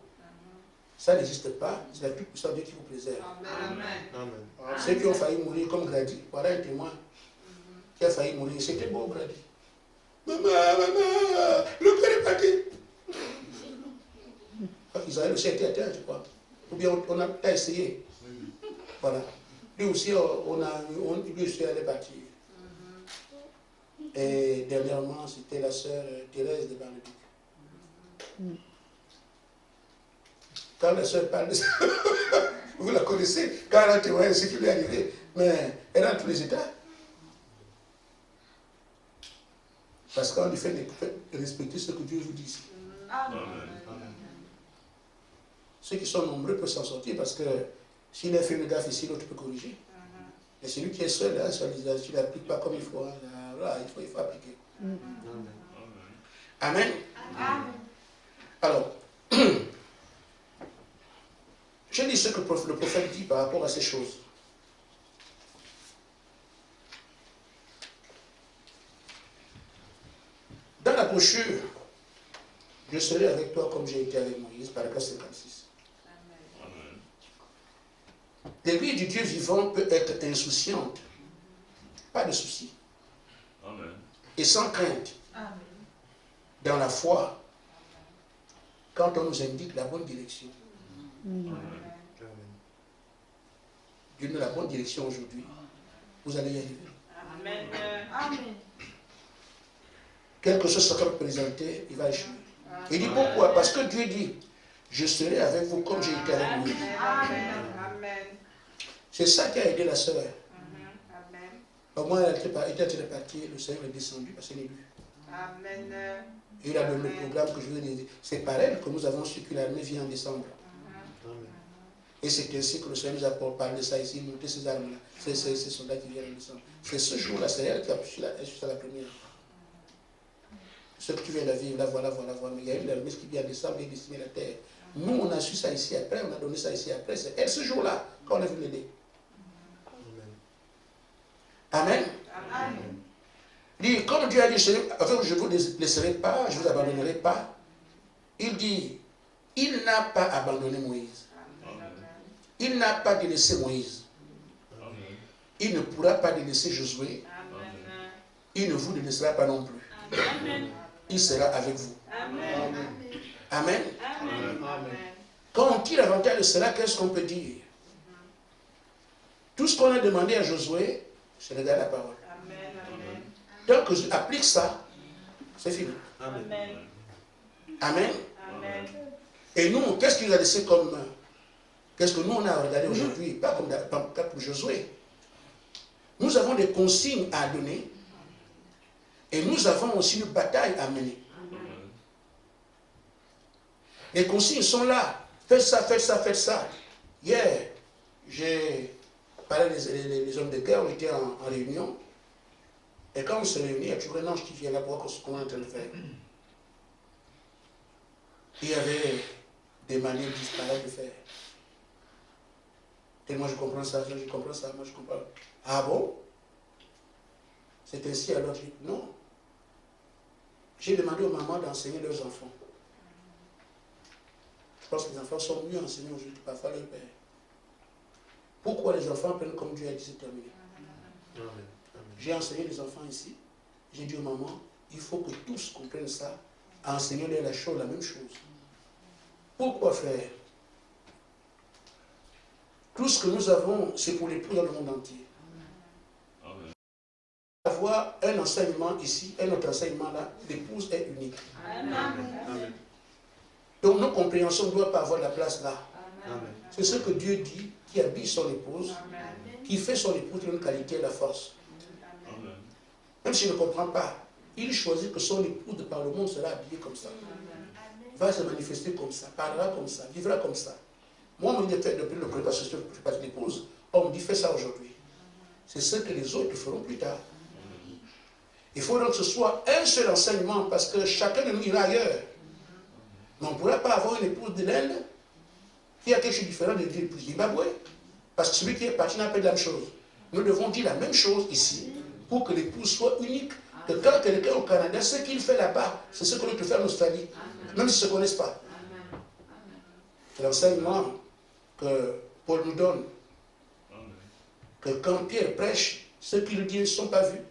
ça n'existe pas, c'est la toute-puissance de Dieu qui vous préserve. Amen. Ceux qui ont failli mourir comme Grady, voilà un témoin qui a failli mourir, c'était beau Grady. Maman, le cœur est parti. Israël aussi a été atteint, je crois. Ou bien on a essayé. Voilà. Lui aussi, lui aussi allait partir. Et dernièrement, c'était la sœur Thérèse de Barnabé. Quand la sœur parle de ça, vous la connaissez, quand elle a témoigné ce qui lui est arrivé, mais elle est dans tous les états. Parce qu'on lui fait respecter ce que Dieu vous dit ici. Amen. Ceux qui sont nombreux peuvent s'en sortir parce que s'il a fait une gaffe ici, l'autre peut corriger. Et celui qui est seul, là, tu n'appliques pas comme il faut. Hein, là, il faut appliquer. Amen. Alors, je dis ce que le prophète dit par rapport à ces choses. Dans la brochure, je serai avec toi comme j'ai été avec Moïse, paragraphe 56. L'église du Dieu vivant peut être insouciante, pas de soucis, et sans crainte, dans la foi, quand on nous indique la bonne direction. Dieu nous donne la bonne direction aujourd'hui. Vous allez y arriver. Amen. Quelque chose sera représenté, il va échouer. Il dit pourquoi? Parce que Dieu dit, je serai avec vous comme j'ai été avec vous. Amen. C'est ça qui a aidé la sœur. Au moins, elle était partie, le Seigneur est descendu parce qu'elle est lui. Amen. Et il a donné le programme que je vous ai dit. C'est par elle que nous avons su que l'armée vient en décembre. Et c'est ainsi que le Seigneur nous a parlé de ça ici, monter ces armes-là, ces soldats qui viennent en décembre. C'est ce jour-là, c'est elle qui a pu la première. Ce que tu viens de vivre, là, voilà. Mais il y a une armée qui vient en décembre et décimer la terre. Nous, on a su ça ici après, on a donné ça ici après. C'est elle ce jour-là qu'on a vu l'aider. Amen. Dit, comme Dieu a dit, je ne vous laisserai pas, je ne vous abandonnerai pas. Il dit, il n'a pas abandonné Moïse. Il n'a pas délaissé Moïse. Il ne pourra pas délaisser Josué. Il ne vous délaissera pas non plus. Il sera avec vous. Amen. Quand on tire l'avantage de cela, qu'est-ce qu'on peut dire? Tout ce qu'on a demandé à Josué, c'est de garder la parole. Donc, je applique ça, c'est fini. Amen. Et nous, qu'est-ce qu'il a laissé comme... Qu'est-ce que nous, on a regardé aujourd'hui? Pas comme pour Josué. Nous avons des consignes à donner. Et nous avons aussi une bataille à mener. Les consignes sont là. Faites ça, faites ça, faites ça. Hier, j'ai parlé des hommes de guerre, on était en réunion. Et quand on se réunit, il y a toujours un ange qui vient là pour voir ce qu'on est en train de faire. il y avait des manières disparates de faire. Et moi je comprends ça, je comprends ça, moi je comprends. Ah bon? C'est ainsi alors? Non. J'ai demandé aux mamans d'enseigner leurs enfants. Je pense que les enfants sont mieux enseignés aujourd'hui que parfois leur père. Pourquoi les enfants apprennent comme Dieu a dit, c'est terminé? J'ai enseigné les enfants ici. J'ai dit aux mamans, il faut que tous comprennent ça. Enseignez-leur la même chose. Pourquoi faire? Tout ce que nous avons, c'est pour l'époux dans le monde entier. Amen. Avoir un enseignement ici, un autre enseignement là, l'épouse est unique. Amen. Donc nos compréhensions ne doivent pas avoir la place là. Amen. C'est ce que Dieu dit, qui habille son épouse, qui fait son épouse une qualité et la force. Amen. Même s'il ne comprend pas, il choisit que son épouse de par le monde sera habillée comme ça. Va se manifester comme ça, parlera comme ça, vivra comme ça. Moi, on me dit de faire depuis le premier parce que je ne suis pas une épouse. On me dit fais ça aujourd'hui. C'est ce que les autres feront plus tard. Il faut donc que ce soit un seul enseignement parce que chacun de nous ira ailleurs. Mais on ne pourra pas avoir une épouse de l'Inde qui a quelque chose de différent de l'épouse du Zimbabwe. Parce que celui qui est parti n'a pas de la même chose. Nous devons dire la même chose ici pour que l'épouse soit unique. Que quand quelqu'un est au Canada, ce qu'il fait là-bas, c'est ce que l'autre fait en Australie. Même s'ils ne se connaissent pas. C'est l'enseignement que Paul nous donne. Que quand Pierre prêche, ceux qui le disent ne sont pas vus.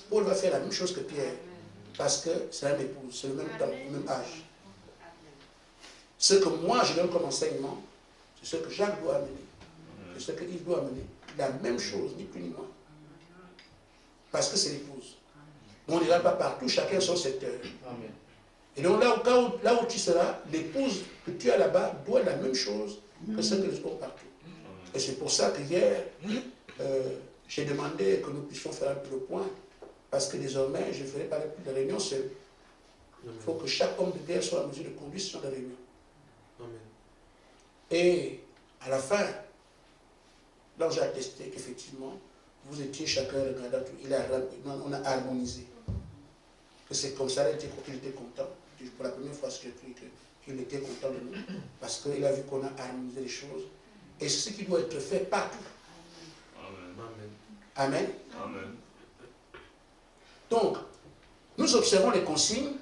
Paul va faire la même chose que Pierre. Parce que c'est la même épouse, c'est le même temps, le même âge. Ce que moi je donne comme enseignement, c'est ce que Jacques doit amener. C'est ce que Yves doit amener. La même chose, ni plus ni moins. Parce que c'est l'épouse. On n'ira pas partout, chacun son secteur. Amen. Et donc là où tu seras, l'épouse que tu as là-bas doit la même chose que celle que les autres ont partout. Et c'est pour ça que hier, j'ai demandé que nous puissions faire un peu le point, parce que désormais, je ne ferai pas plus de réunions seul. Il faut que chaque homme de guerre soit en mesure de conduire ce genre de réunion. Et à la fin, là j'ai attesté qu'effectivement, vous étiez chacun regardant tout, on a harmonisé. Que c'est comme ça qu'il était content. Pour la première fois, j'ai cru qu'il était content de nous, parce qu'il a vu qu'on a harmonisé les choses. Et c'est ce qui doit être fait partout. Amen. Amen. Donc, nous observons les consignes.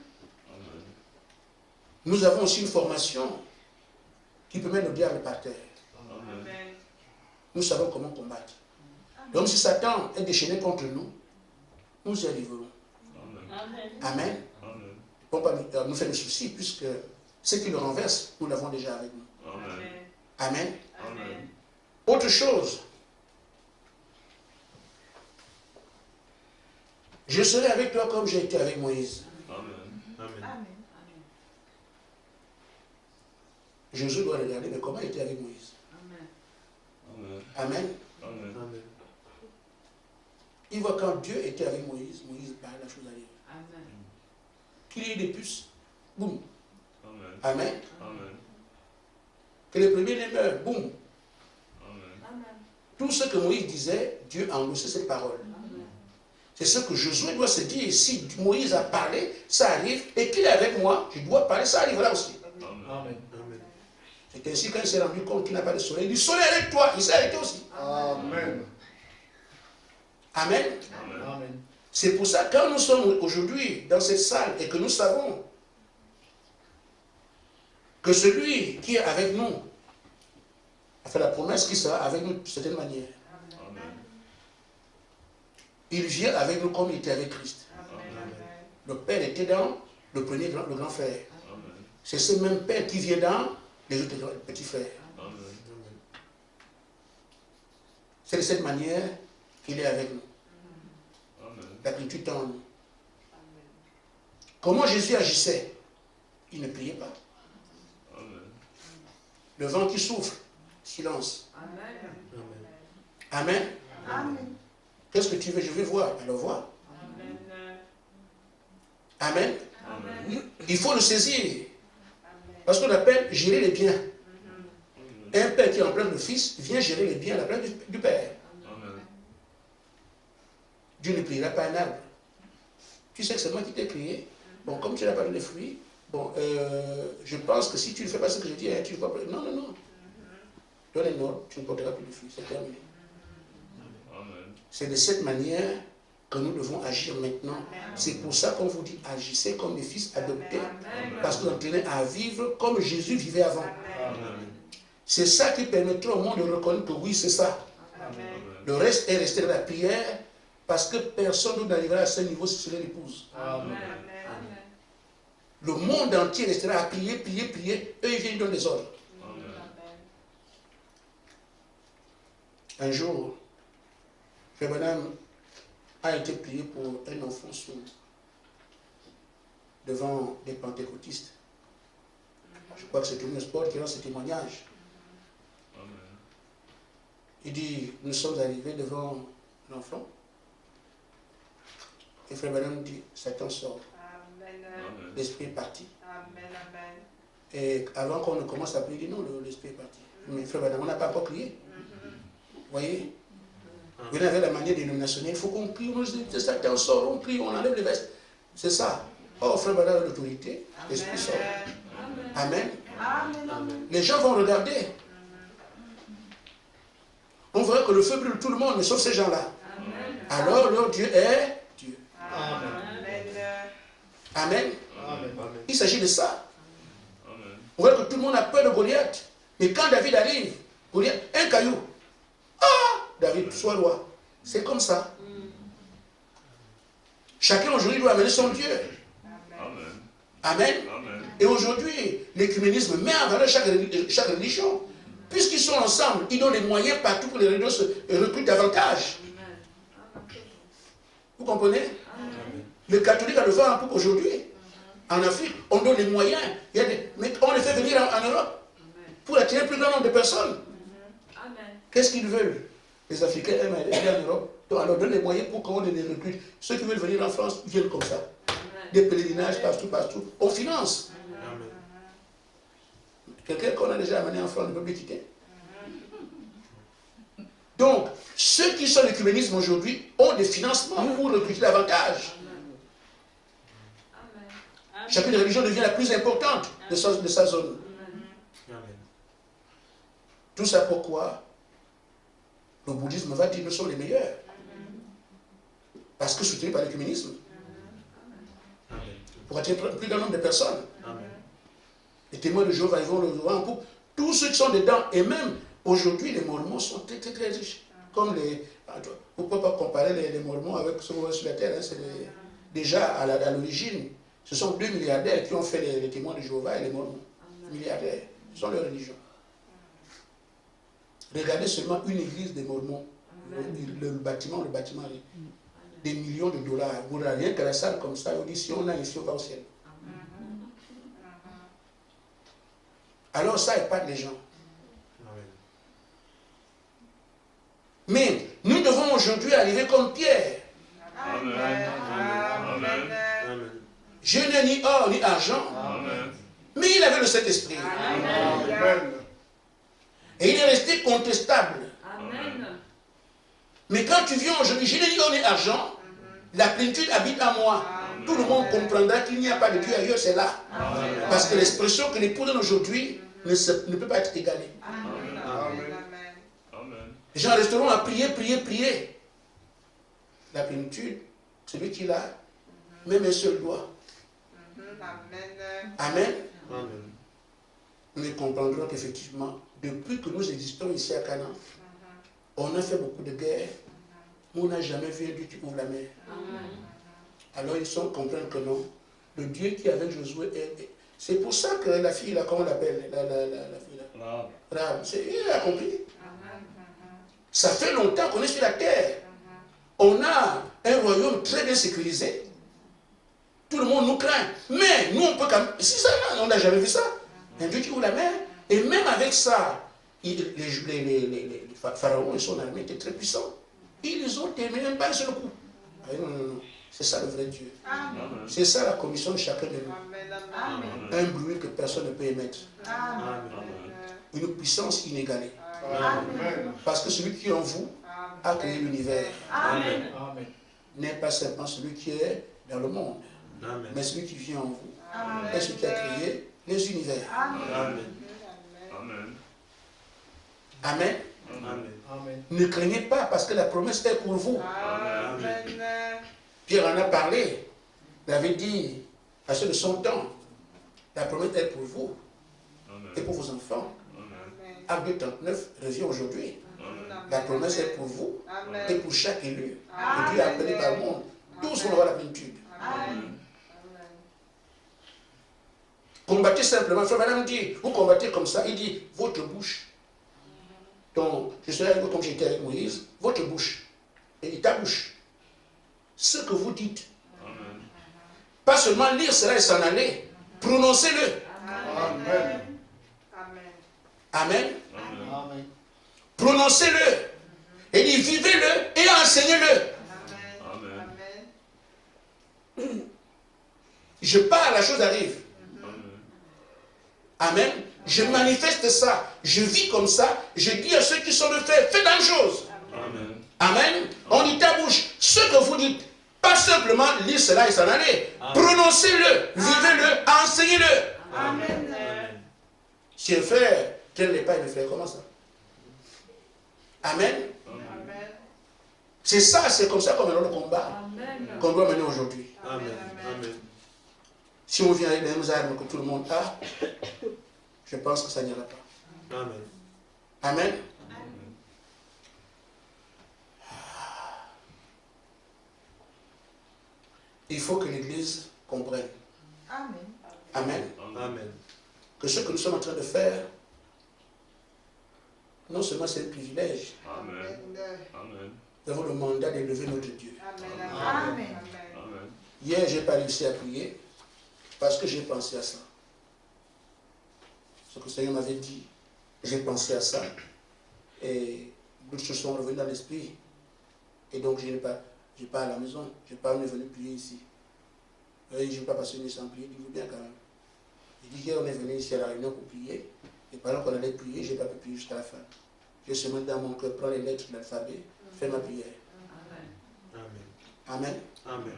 Nous avons aussi une formation qui permet de dire par terre. Amen. Nous savons comment combattre. Donc, si Satan est déchaîné contre nous, nous y arriverons. Amen. Amen. Bon, pas nous faire des soucis, puisque ce qui le renverse, nous l'avons déjà avec nous. Amen. Amen. Amen. Autre chose. Je serai avec toi comme j'ai été avec Moïse. Amen. Jésus doit regarder, mais comment il était avec Moïse? Amen. Amen. Amen. Il voit quand Dieu était avec Moïse, Moïse parle, la chose arrive. Qu'il y ait des puces, boum. Amen. Amen. Amen. Que les premiers-nés meurent, boum. Amen. Tout ce que Moïse disait, Dieu a endossé cette parole. C'est ce que Josué doit se dire. Si Moïse a parlé, ça arrive. Et qu'il est avec moi, je dois parler, ça arrivera aussi. Amen. C'est ainsi qu'il s'est rendu compte qu'il n'a pas de soleil. Il dit, soleil avec toi, il s'est arrêté aussi. Amen. Amen. Amen. C'est pour ça que quand nous sommes aujourd'hui dans cette salle et que nous savons que celui qui est avec nous a fait la promesse qu'il sera avec nous de certaine manière. Amen. Il vient avec nous comme il était avec Christ. Le Père était dans le premier le grand frère. Amen. C'est ce même Père qui vient dans les autres petits frères. Amen. C'est de cette manière qu'il est avec nous. Amen. La plénitude en nous. Comment Jésus agissait? Il ne priait pas. Amen. Le vent qui souffle, silence. Amen. Amen. Qu'est-ce que tu veux? Je veux voir. Alors vois. Amen. Amen. Il faut le saisir. Parce qu'on appelle gérer les biens. Un père qui remplace le fils vient gérer les biens à la place du père. Amen. Dieu ne pliera pas un arbre. Tu sais que c'est moi qui t'ai créé. Bon, comme tu n'as pas donné fruits, Bon, je pense que si tu ne fais pas ce que je dis, hein, tu ne vas pas... Non, non, non. Donne un ordre, tu ne porteras plus de fruits, c'est terminé. C'est de cette manière que nous devons agir maintenant. C'est pour ça qu'on vous dit, agissez comme des fils adoptés, parce que vous entraînez à vivre comme Jésus vivait avant. C'est ça qui permettra au monde de reconnaître que oui, c'est ça. Le reste est resté dans la prière, parce que personne n'arrivera à ce niveau si ce n'est l'épouse. Le monde entier restera à prier, prier, prier. Eux, ils viennent dans des ordres. Un jour, Frère Branham a été prié pour un enfant sourd devant des pentecôtistes. Je crois que c'est un sport qui rend ce témoignage. Il dit, nous sommes arrivés devant l'enfant. Et Frère Branham dit, Satan sort. L'esprit est parti. Et avant qu'on ne commence à prier, il dit non, l'esprit est parti. Mais Frère Branham, on n'a pas encore prié. Vous voyez? Vous avez la manière dénominationnelle, il faut qu'on prie, on dit, Satan sort, on prie, on enlève les vestes. C'est ça. Oh, Frère Branham a l'autorité, l'esprit sort. Amen. Les gens vont regarder. On verra que le feu brûle tout le monde, mais sauf ces gens-là. Alors leur Dieu est Dieu. Amen. Il s'agit de ça. On voit que tout le monde a peur de Goliath. Mais quand David arrive, Goliath, un caillou. Ah, David, sois roi. C'est comme ça. Chacun aujourd'hui doit amener son Dieu. Amen. Et aujourd'hui, l'écuménisme met en valeur chaque religion. Puisqu'ils sont ensemble, ils donnent les moyens partout pour que les religions se recrutent davantage. Vous comprenez? Le catholique a le vent en poupe aujourd'hui. En Afrique, on donne les moyens. Mais on les fait venir en Europe pour attirer le plus grand nombre de personnes. Qu'est-ce qu'ils veulent? Les Africains aiment aller en Europe. Donc on leur donne les moyens pour qu'on les recrute. Ceux qui veulent venir en France viennent comme ça. Des pèlerinages partout, partout. On finance. Quelqu'un qu'on a déjà amené en France ne peut plus quitter. Donc, ceux qui sont l'écuménisme aujourd'hui ont des financements pour recruter davantage. Chacune des religions devient la plus importante de sa zone. Tout ça pourquoi le bouddhisme va dire que nous sommes les meilleurs. Parce que soutenu par l'écuménisme. Pour attirer le plus grand nombre de personnes. Les témoins de Jéhovah, ils vont le voir en poupe. Tous ceux qui sont dedans, et même aujourd'hui, les Mormons sont très, très, très riches. Comme les... Vous ne pouvez pas comparer les Mormons avec ce qu'on voit sur la terre. Hein, déjà, à l'origine, ce sont 2 milliardaires qui ont fait les témoins de Jéhovah et les Mormons. Milliardaires. Ce sont leurs religions. Regardez seulement une église des Mormons. Le bâtiment, des millions de dollars. Vous n'avez rien qu'à la salle comme ça. On dit, si on a ici, on va au ciel. Alors ça épate les gens. Mais nous devons aujourd'hui arriver comme Pierre. Je n'ai ni or ni argent, mais il avait le Saint-Esprit. Et il est resté contestable. Mais quand tu viens aujourd'hui, je n'ai ni or ni argent, la plénitude habite en moi. Tout le monde comprendra qu'il n'y a pas de Dieu ailleurs, c'est là. Parce que l'expression que l'époux donne aujourd'hui ne peut pas être égalée. Les gens resteront à prier, prier, prier. La plénitude, celui qui l'a, même un seul doigt. Amen. Nous comprendrons qu'effectivement, depuis que nous existons ici à Canaan, on a fait beaucoup de guerres, mais on n'a jamais vu un Dieu qui ouvre la mer. Alors ils sont comprennent que non. Le Dieu qui est avec Josué, c'est pour ça que la fille, là, comment on l'appelle, la fille là, Rahab, il a compris. Ça fait longtemps qu'on est sur la terre. On a un royaume très bien sécurisé. Tout le monde nous craint. Mais nous, on peut quand même... Si ça, on n'a jamais vu ça. Un Dieu qui ouvre la mer. Et même avec ça, les pharaons et son armée étaient très puissants. Ils les ont terminés même pas un seul coup. Ah, non, non, non. C'est ça le vrai Dieu. C'est ça la commission de chacun de nous. Un bruit que personne ne peut émettre. Une puissance inégalée. Parce que celui qui est en vous a créé l'univers. N'est pas simplement celui qui est dans le monde. mais celui qui vit en vous Amen. est celui qui a créé les univers. Amen. Amen. Amen. Amen. Amen. Ne craignez pas parce que la promesse est pour vous. Amen. Pierre en a parlé. Il avait dit à ceux de son temps, la promesse est pour vous et pour vos enfants. Acte 2:39 revient aujourd'hui. La promesse est pour vous et pour chaque élu. Et Dieu a appelé par le monde. Tous vont avoir la plénitude. Amen. Combattez simplement. Frère Madame dit, vous combattez comme ça. Il dit, votre bouche. Donc, je serai avec vous comme j'étais avec Moïse. Votre bouche. Et ta bouche. Ce que vous dites. Amen. Pas seulement lire cela et s'en aller. Prononcez-le. Amen. Amen. Amen. Amen. Prononcez-le. Et dit, vivez-le et enseignez-le. Amen. Je parle, la chose arrive. Amen. Je manifeste ça. Je vis comme ça. Je dis à ceux qui sont de fait, faites dans les choses. Amen. Amen. On dit ta bouche. Ce que vous dites, pas simplement lire cela et s'en aller. Prononcez-le, vivez-le, enseignez-le. Amen. Si un frère traîne les pas, il me fait comment ça? Amen. Amen. C'est ça, c'est comme ça qu'on mène le combat Amen. qu'on doit mener aujourd'hui. Amen. Amen. Si on vient avec les mêmes armes que tout le monde a, je pense que ça n'ira pas. Amen. Amen. Il faut que l'Église comprenne. Amen. Amen. Amen. Que ce que nous sommes en train de faire, non seulement c'est un privilège, Amen. Amen. nous avons le mandat d'élever notre Dieu. Amen. Amen. Hier, je n'ai pas réussi à prier parce que j'ai pensé à ça. Ce que le Seigneur m'avait dit, j'ai pensé à ça. Et d'autres choses sont revenues dans l'esprit. Et donc, je n'ai pas à la maison. Je n'ai pas venu prier ici. Et je ne vais pas passer une nuit sans prier. Dis-vous bien quand même. Je dis hier, on est venu ici à la réunion pour prier. Et pendant qu'on allait prier, je n'ai pas pu prier jusqu'à la fin. J'ai seulement dans mon cœur, prends les lettres de l'alphabet, fais ma prière. Amen. Amen. Amen.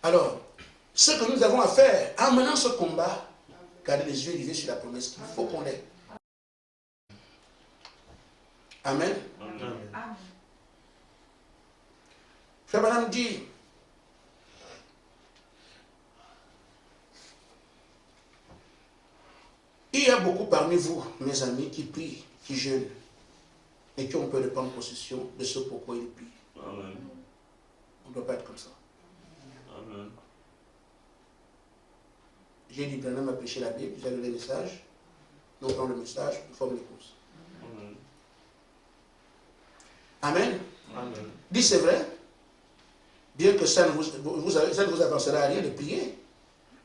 Alors, ce que nous avons à faire en menant ce combat, garder les yeux rivés sur la promesse qu'il faut qu'on ait. Amen. Amen. Frère Madame dit, il y a beaucoup parmi vous, mes amis, qui prient, qui jeûnent, et qui ont peur de prendre possession de ce pourquoi ils prient. Amen. On ne doit pas être comme ça. Amen. J'ai dit, Branham a prêché la Bible, j'ai donné le message, nous prenons le message, nous formons les causes. Amen. Amen. Amen. Dit, c'est vrai, bien que ça ne vous avancera à rien de prier,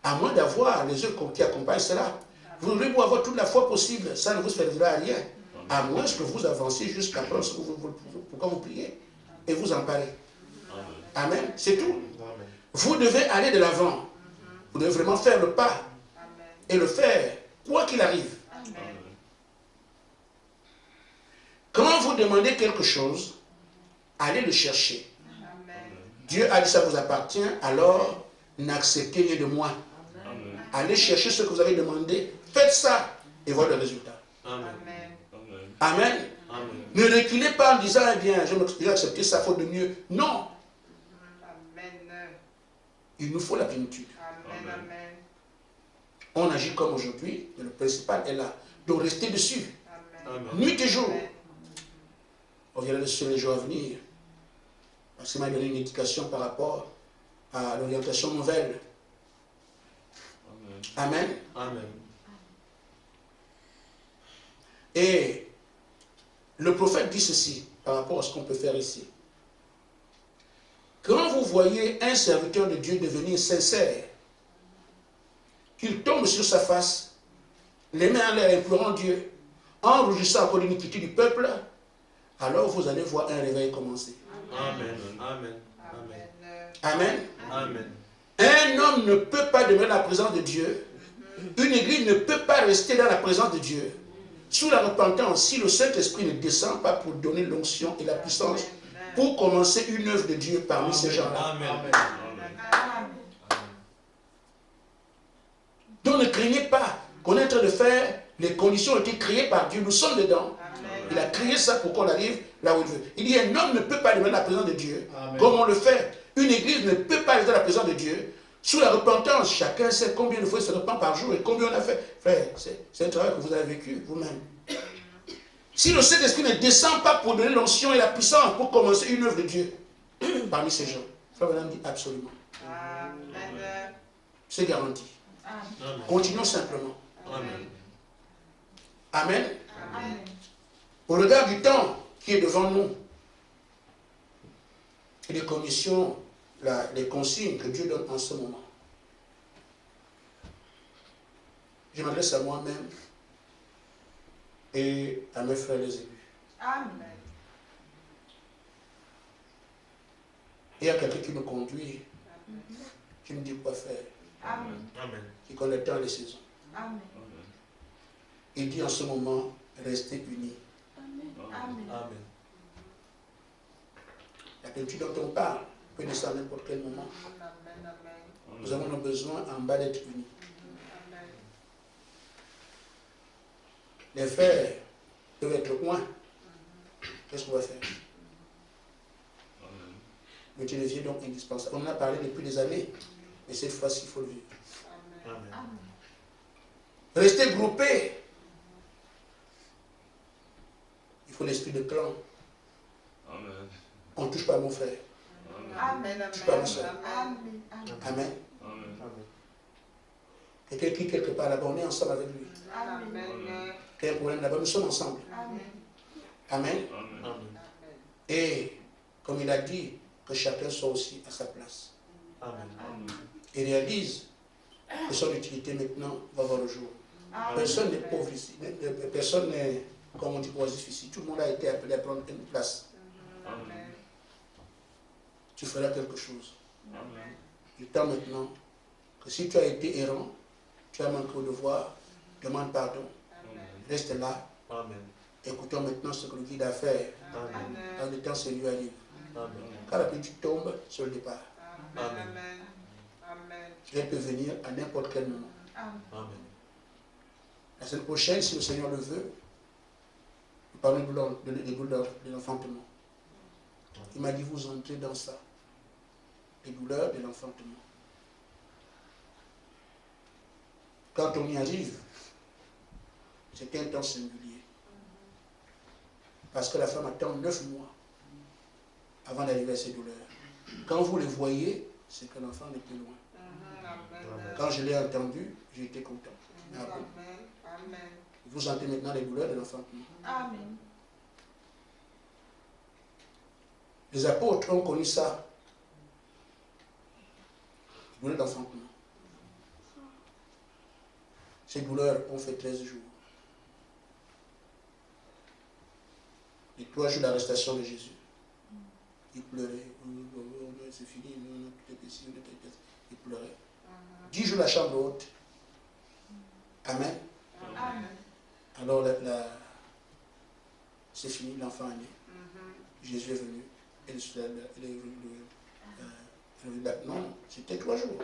à moins d'avoir les yeux qui accompagnent cela. Vous devez avoir toute la foi possible, ça ne vous servira à rien, à moins que vous avanciez jusqu'à prendre ce que pourquoi vous priez et vous emparez. Amen. C'est tout. Amen. Vous devez aller de l'avant. Vous devez vraiment faire le pas et le faire, quoi qu'il arrive. Quand vous demandez quelque chose, allez le chercher. Dieu a dit ça vous appartient, alors n'acceptez rien de moi. Amen. Allez chercher ce que vous avez demandé, faites ça et voilà le résultat. Amen. Amen. Amen. Amen. Ne reculez pas en disant, eh bien, j'ai accepté ça, faute de mieux. Non, il nous faut la plénitude. On agit comme aujourd'hui, mais le principal est là. Donc restez dessus, Amen. nuit et jour. On verra sur les jours à venir. Parce qu'il m'a donné une éducation par rapport à l'orientation nouvelle. Amen. Amen. Amen. Et le prophète dit ceci par rapport à ce qu'on peut faire ici. Quand vous voyez un serviteur de Dieu devenir sincère, qu'il tombe sur sa face, les mains en l'air implorant Dieu, en rougissant pour l'iniquité du peuple, alors vous allez voir un réveil commencer. Amen. Amen. Amen. Amen. Un homme ne peut pas demeurer dans la présence de Dieu. Une église ne peut pas rester dans la présence de Dieu. Sous la repentance, si le Saint-Esprit ne descend pas pour donner l'onction et la puissance, pour commencer une œuvre de Dieu parmi ces gens-là. Amen. Donc ne craignez pas qu'on est en train de faire, les conditions ont été créées par Dieu, nous sommes dedans. Il a créé ça pour qu'on arrive là où il veut. Il dit un homme ne peut pas demander la présence de Dieu. Amen. Comme on le fait. Une église ne peut pas demander la présence de Dieu. Sous la repentance, chacun sait combien de fois il se repent par jour et combien on a fait. Frère, c'est un travail que vous avez vécu vous-même. Si le Saint-Esprit ne descend pas pour donner l'onction et la puissance pour commencer une œuvre de Dieu parmi ces gens, Frère Branham dit absolument. C'est garanti. Amen. Continuons simplement. Amen. Amen. Amen. Au regard du temps qui est devant nous, et les commissions, les consignes que Dieu donne en ce moment, je m'adresse à moi-même et à mes frères les élus. Amen. Il y a quelqu'un qui me conduit, qui me dit quoi faire. Amen. Amen. Qui connaît le temps et les saisons. Amen. Il dit en ce moment, restez unis. Amen. Amen. La culture dont on parle peut descendre à n'importe quel moment. Amen. Nous avons besoin en bas d'être unis. Amen. Les frères peuvent être loin. Qu'est-ce qu'on va faire? Le Dieu devient donc indispensable. On en a parlé depuis des années, mais cette fois-ci, il faut le vivre. Amen. Amen. Restez groupés. Il faut l'esprit de clan. Amen. On ne touche pas à mon frère. Amen. On ne touche pas à ma soeur. Amen. Amen. Amen. Quelqu'un qui quelque part là-bas, on est ensemble avec lui. Amen. Quel est le problème là-bas? Nous sommes ensemble. Amen. Amen. Amen. Et comme il a dit, que chacun soit aussi à sa place. Amen. Et réalise que son utilité maintenant va voir le jour. Amen. Personne n'est pauvre ici. Personne n'est, comme on dit, oisif ici. Tout le monde a été appelé à prendre une place. Amen. Tu feras quelque chose. Amen. Il est temps maintenant que si tu as été errant, tu as manqué au devoir, demande pardon. Amen. Reste là. Amen. Écoutons maintenant ce que le guide a fait. Amen. Dans le temps, c'est lui arrive. Amen. Quand la pluie tombe sur le départ. Amen. Amen. Elle peut venir à n'importe quel moment. Amen. La semaine prochaine, si le Seigneur le veut, nous parlons de l'enfantement. Il m'a dit, vous entrez dans ça. Les douleurs de l'enfantement. Quand on y arrive, c'est un temps singulier. Parce que la femme attend 9 mois avant d'arriver à ces douleurs. Quand vous les voyez, c'est que l'enfant n'est plus loin. Amen. Quand je l'ai entendu, j'ai été content. Amen. Amen. Vous sentez maintenant les douleurs de l'enfantement. Amen. Les apôtres ont connu ça. Les douleurs d'enfantement. Ces douleurs ont fait 13 jours. Les 3 jours d'arrestation de Jésus. Il pleurait. C'est fini. Il pleurait. 10 jours la chambre haute. Amen. Amen. Alors c'est fini, l'enfant est né. Jésus est venu. Il est venu. Non, c'était 3 jours.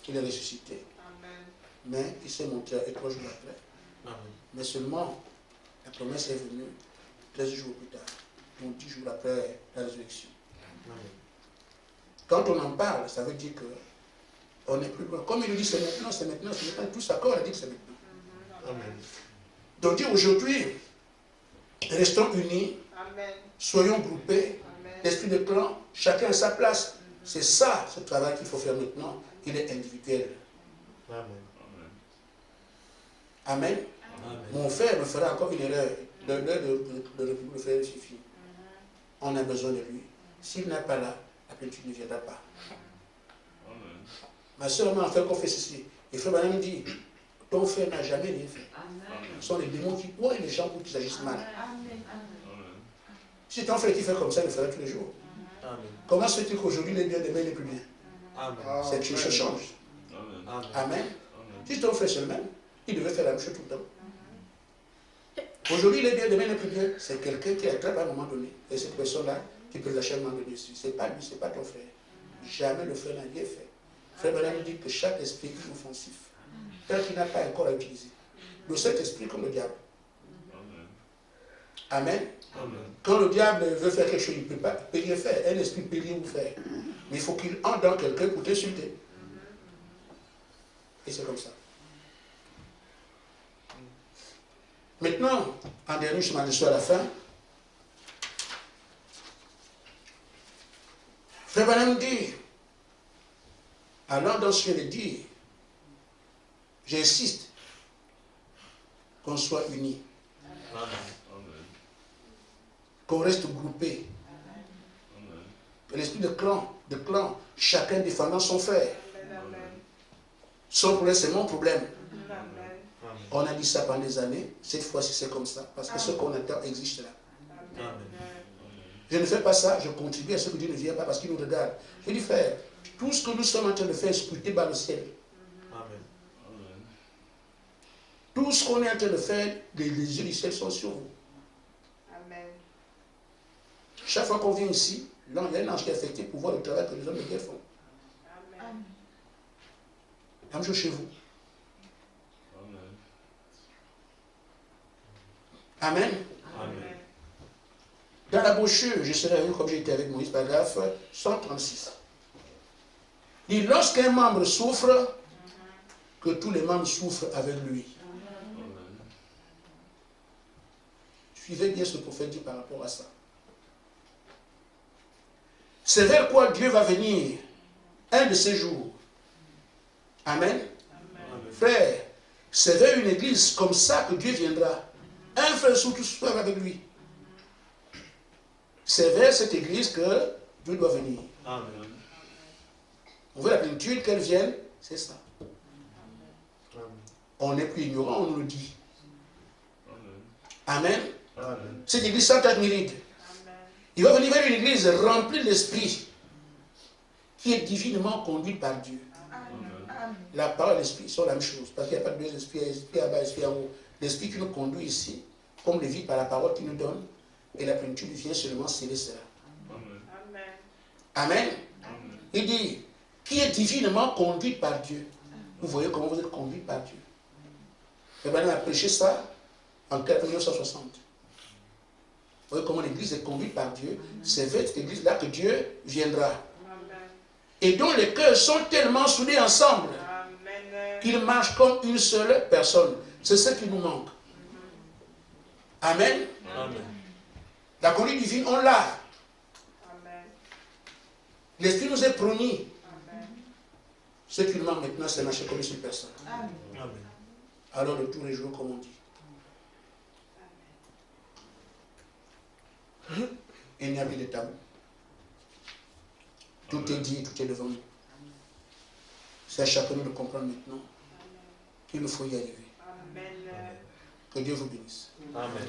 Il est ressuscité. Amen. Mais il s'est montré 3 jours après. Amen. Mais seulement, la promesse est venue 13 jours plus tard, donc 10 jours après la résurrection. Amen. Quand on en parle, ça veut dire qu'on n'est plus loin. Comme il dit, c'est maintenant, c'est maintenant, c'est maintenant. Tout s'accorde, il dit que c'est maintenant. Amen. Donc dire aujourd'hui, restons unis, amen. Soyons groupés, l'esprit de clan, chacun à sa place. C'est ça, ce travail qu'il faut faire maintenant. Il est individuel. Amen. Amen. Amen. Mon frère me fera encore une erreur. L'heure de le frère suffit. On a besoin de lui. S'il n'est pas là, la plénitude ne viendra pas. Amen. Ma soeur m'a fait qu'on fait ceci. Et frère Branham dit, ton frère n'a jamais rien fait. Amen. Ce sont les démons qui voient les gens pour qu'ils agissent mal. Amen. Si ton frère qui fait comme ça, il le fera tous les jours. Amen. Comment se fait-il qu'aujourd'hui les biens, demain il n'est plus bien? Cette chose change. Amen. Amen. Si ton frère c'est le même, il devait faire la même chose tout le temps. Aujourd'hui, il est bien, demain, il n'est plus bien. C'est quelqu'un qui a attrape à un moment donné. Et cette personne-là, qui peut lâcher à un moment donné. Ce n'est pas lui, ce n'est pas ton frère. Jamais le frère n'a rien fait. Frère Branham dit que chaque esprit est offensif. Tant qu'il n'a pas encore à utiliser. Le Saint-Esprit comme le diable. Amen. Amen. Quand le diable veut faire quelque chose, il ne peut pas rien faire. Un esprit peut rien vous faire. Mais il faut qu'il entre dans quelqu'un pour t'insulter. Et c'est comme ça. Maintenant, en dernier chemin, je suis à la fin. Frère Branham dit, allant dans ce qu'il dit, j'insiste qu'on soit unis. Amen. Qu'on reste groupés. Que l'esprit de clan, chacun défendant son frère. Son problème, c'est mon problème. On a dit ça pendant des années. Cette fois-ci, c'est comme ça. Parce que ce qu'on attend existe là. Amen. Je ne fais pas ça, je contribue à ce que Dieu ne vient pas parce qu'il nous regarde. Je dis, frère, tout ce que nous sommes en train de faire est scruté par le ciel. Amen. Tout ce qu'on est en train de faire, les yeux du ciel sont sur vous. Amen. Chaque fois qu'on vient ici, là, il y a un ange qui est affecté pour voir le travail que les hommes de guerre font. Amen. La même chose chez vous. Amen. Amen. Dans la brochure, je serai avec vous comme j'ai été avec Moïse, paragraphe 136. Il dit, lorsqu'un membre souffre, que tous les membres souffrent avec lui. Suivez bien ce que le prophète dit par rapport à ça. C'est vers quoi Dieu va venir un de ces jours. Amen. Amen. Frère, c'est vers une église comme ça que Dieu viendra. Un frère souffre avec lui. C'est vers cette église que Dieu doit venir. Amen. On veut la plénitude qu'elle vienne, c'est ça. Amen. On n'est plus ignorant, on nous le dit. Amen. Amen. Cette église sans admiride. Il va venir vers une église remplie de l'esprit qui est divinement conduite par Dieu. Amen. La parole et l'esprit sont la même chose. Parce qu'il n'y a pas de deux esprits, esprit en bas, esprit en haut. L'esprit qui nous conduit ici, comme le vit par la parole qu'il nous donne, et la plénitude vient seulement sceller cela. Amen. Il dit, qui est divinement conduite par Dieu. Vous voyez comment vous êtes conduit par Dieu. Et bien, on a prêché ça en 1960. Vous voyez comment l'église est conduite par Dieu. C'est vers cette église-là que Dieu viendra. Et dont les cœurs sont tellement soudés ensemble qu'ils marchent comme une seule personne. C'est ce qui nous manque. Amen. Amen. La conduite divine, on l'a. L'esprit nous est promis. Ce qui nous manque maintenant, c'est marcher comme une seule personne. Amen. Amen. Alors de tous les jours, comme on dit. Il n'y a plus de tabou. Tout est dit, tout est devant nous. C'est à chacun de comprendre maintenant qu'il nous faut y arriver. Que Dieu vous bénisse. Amen.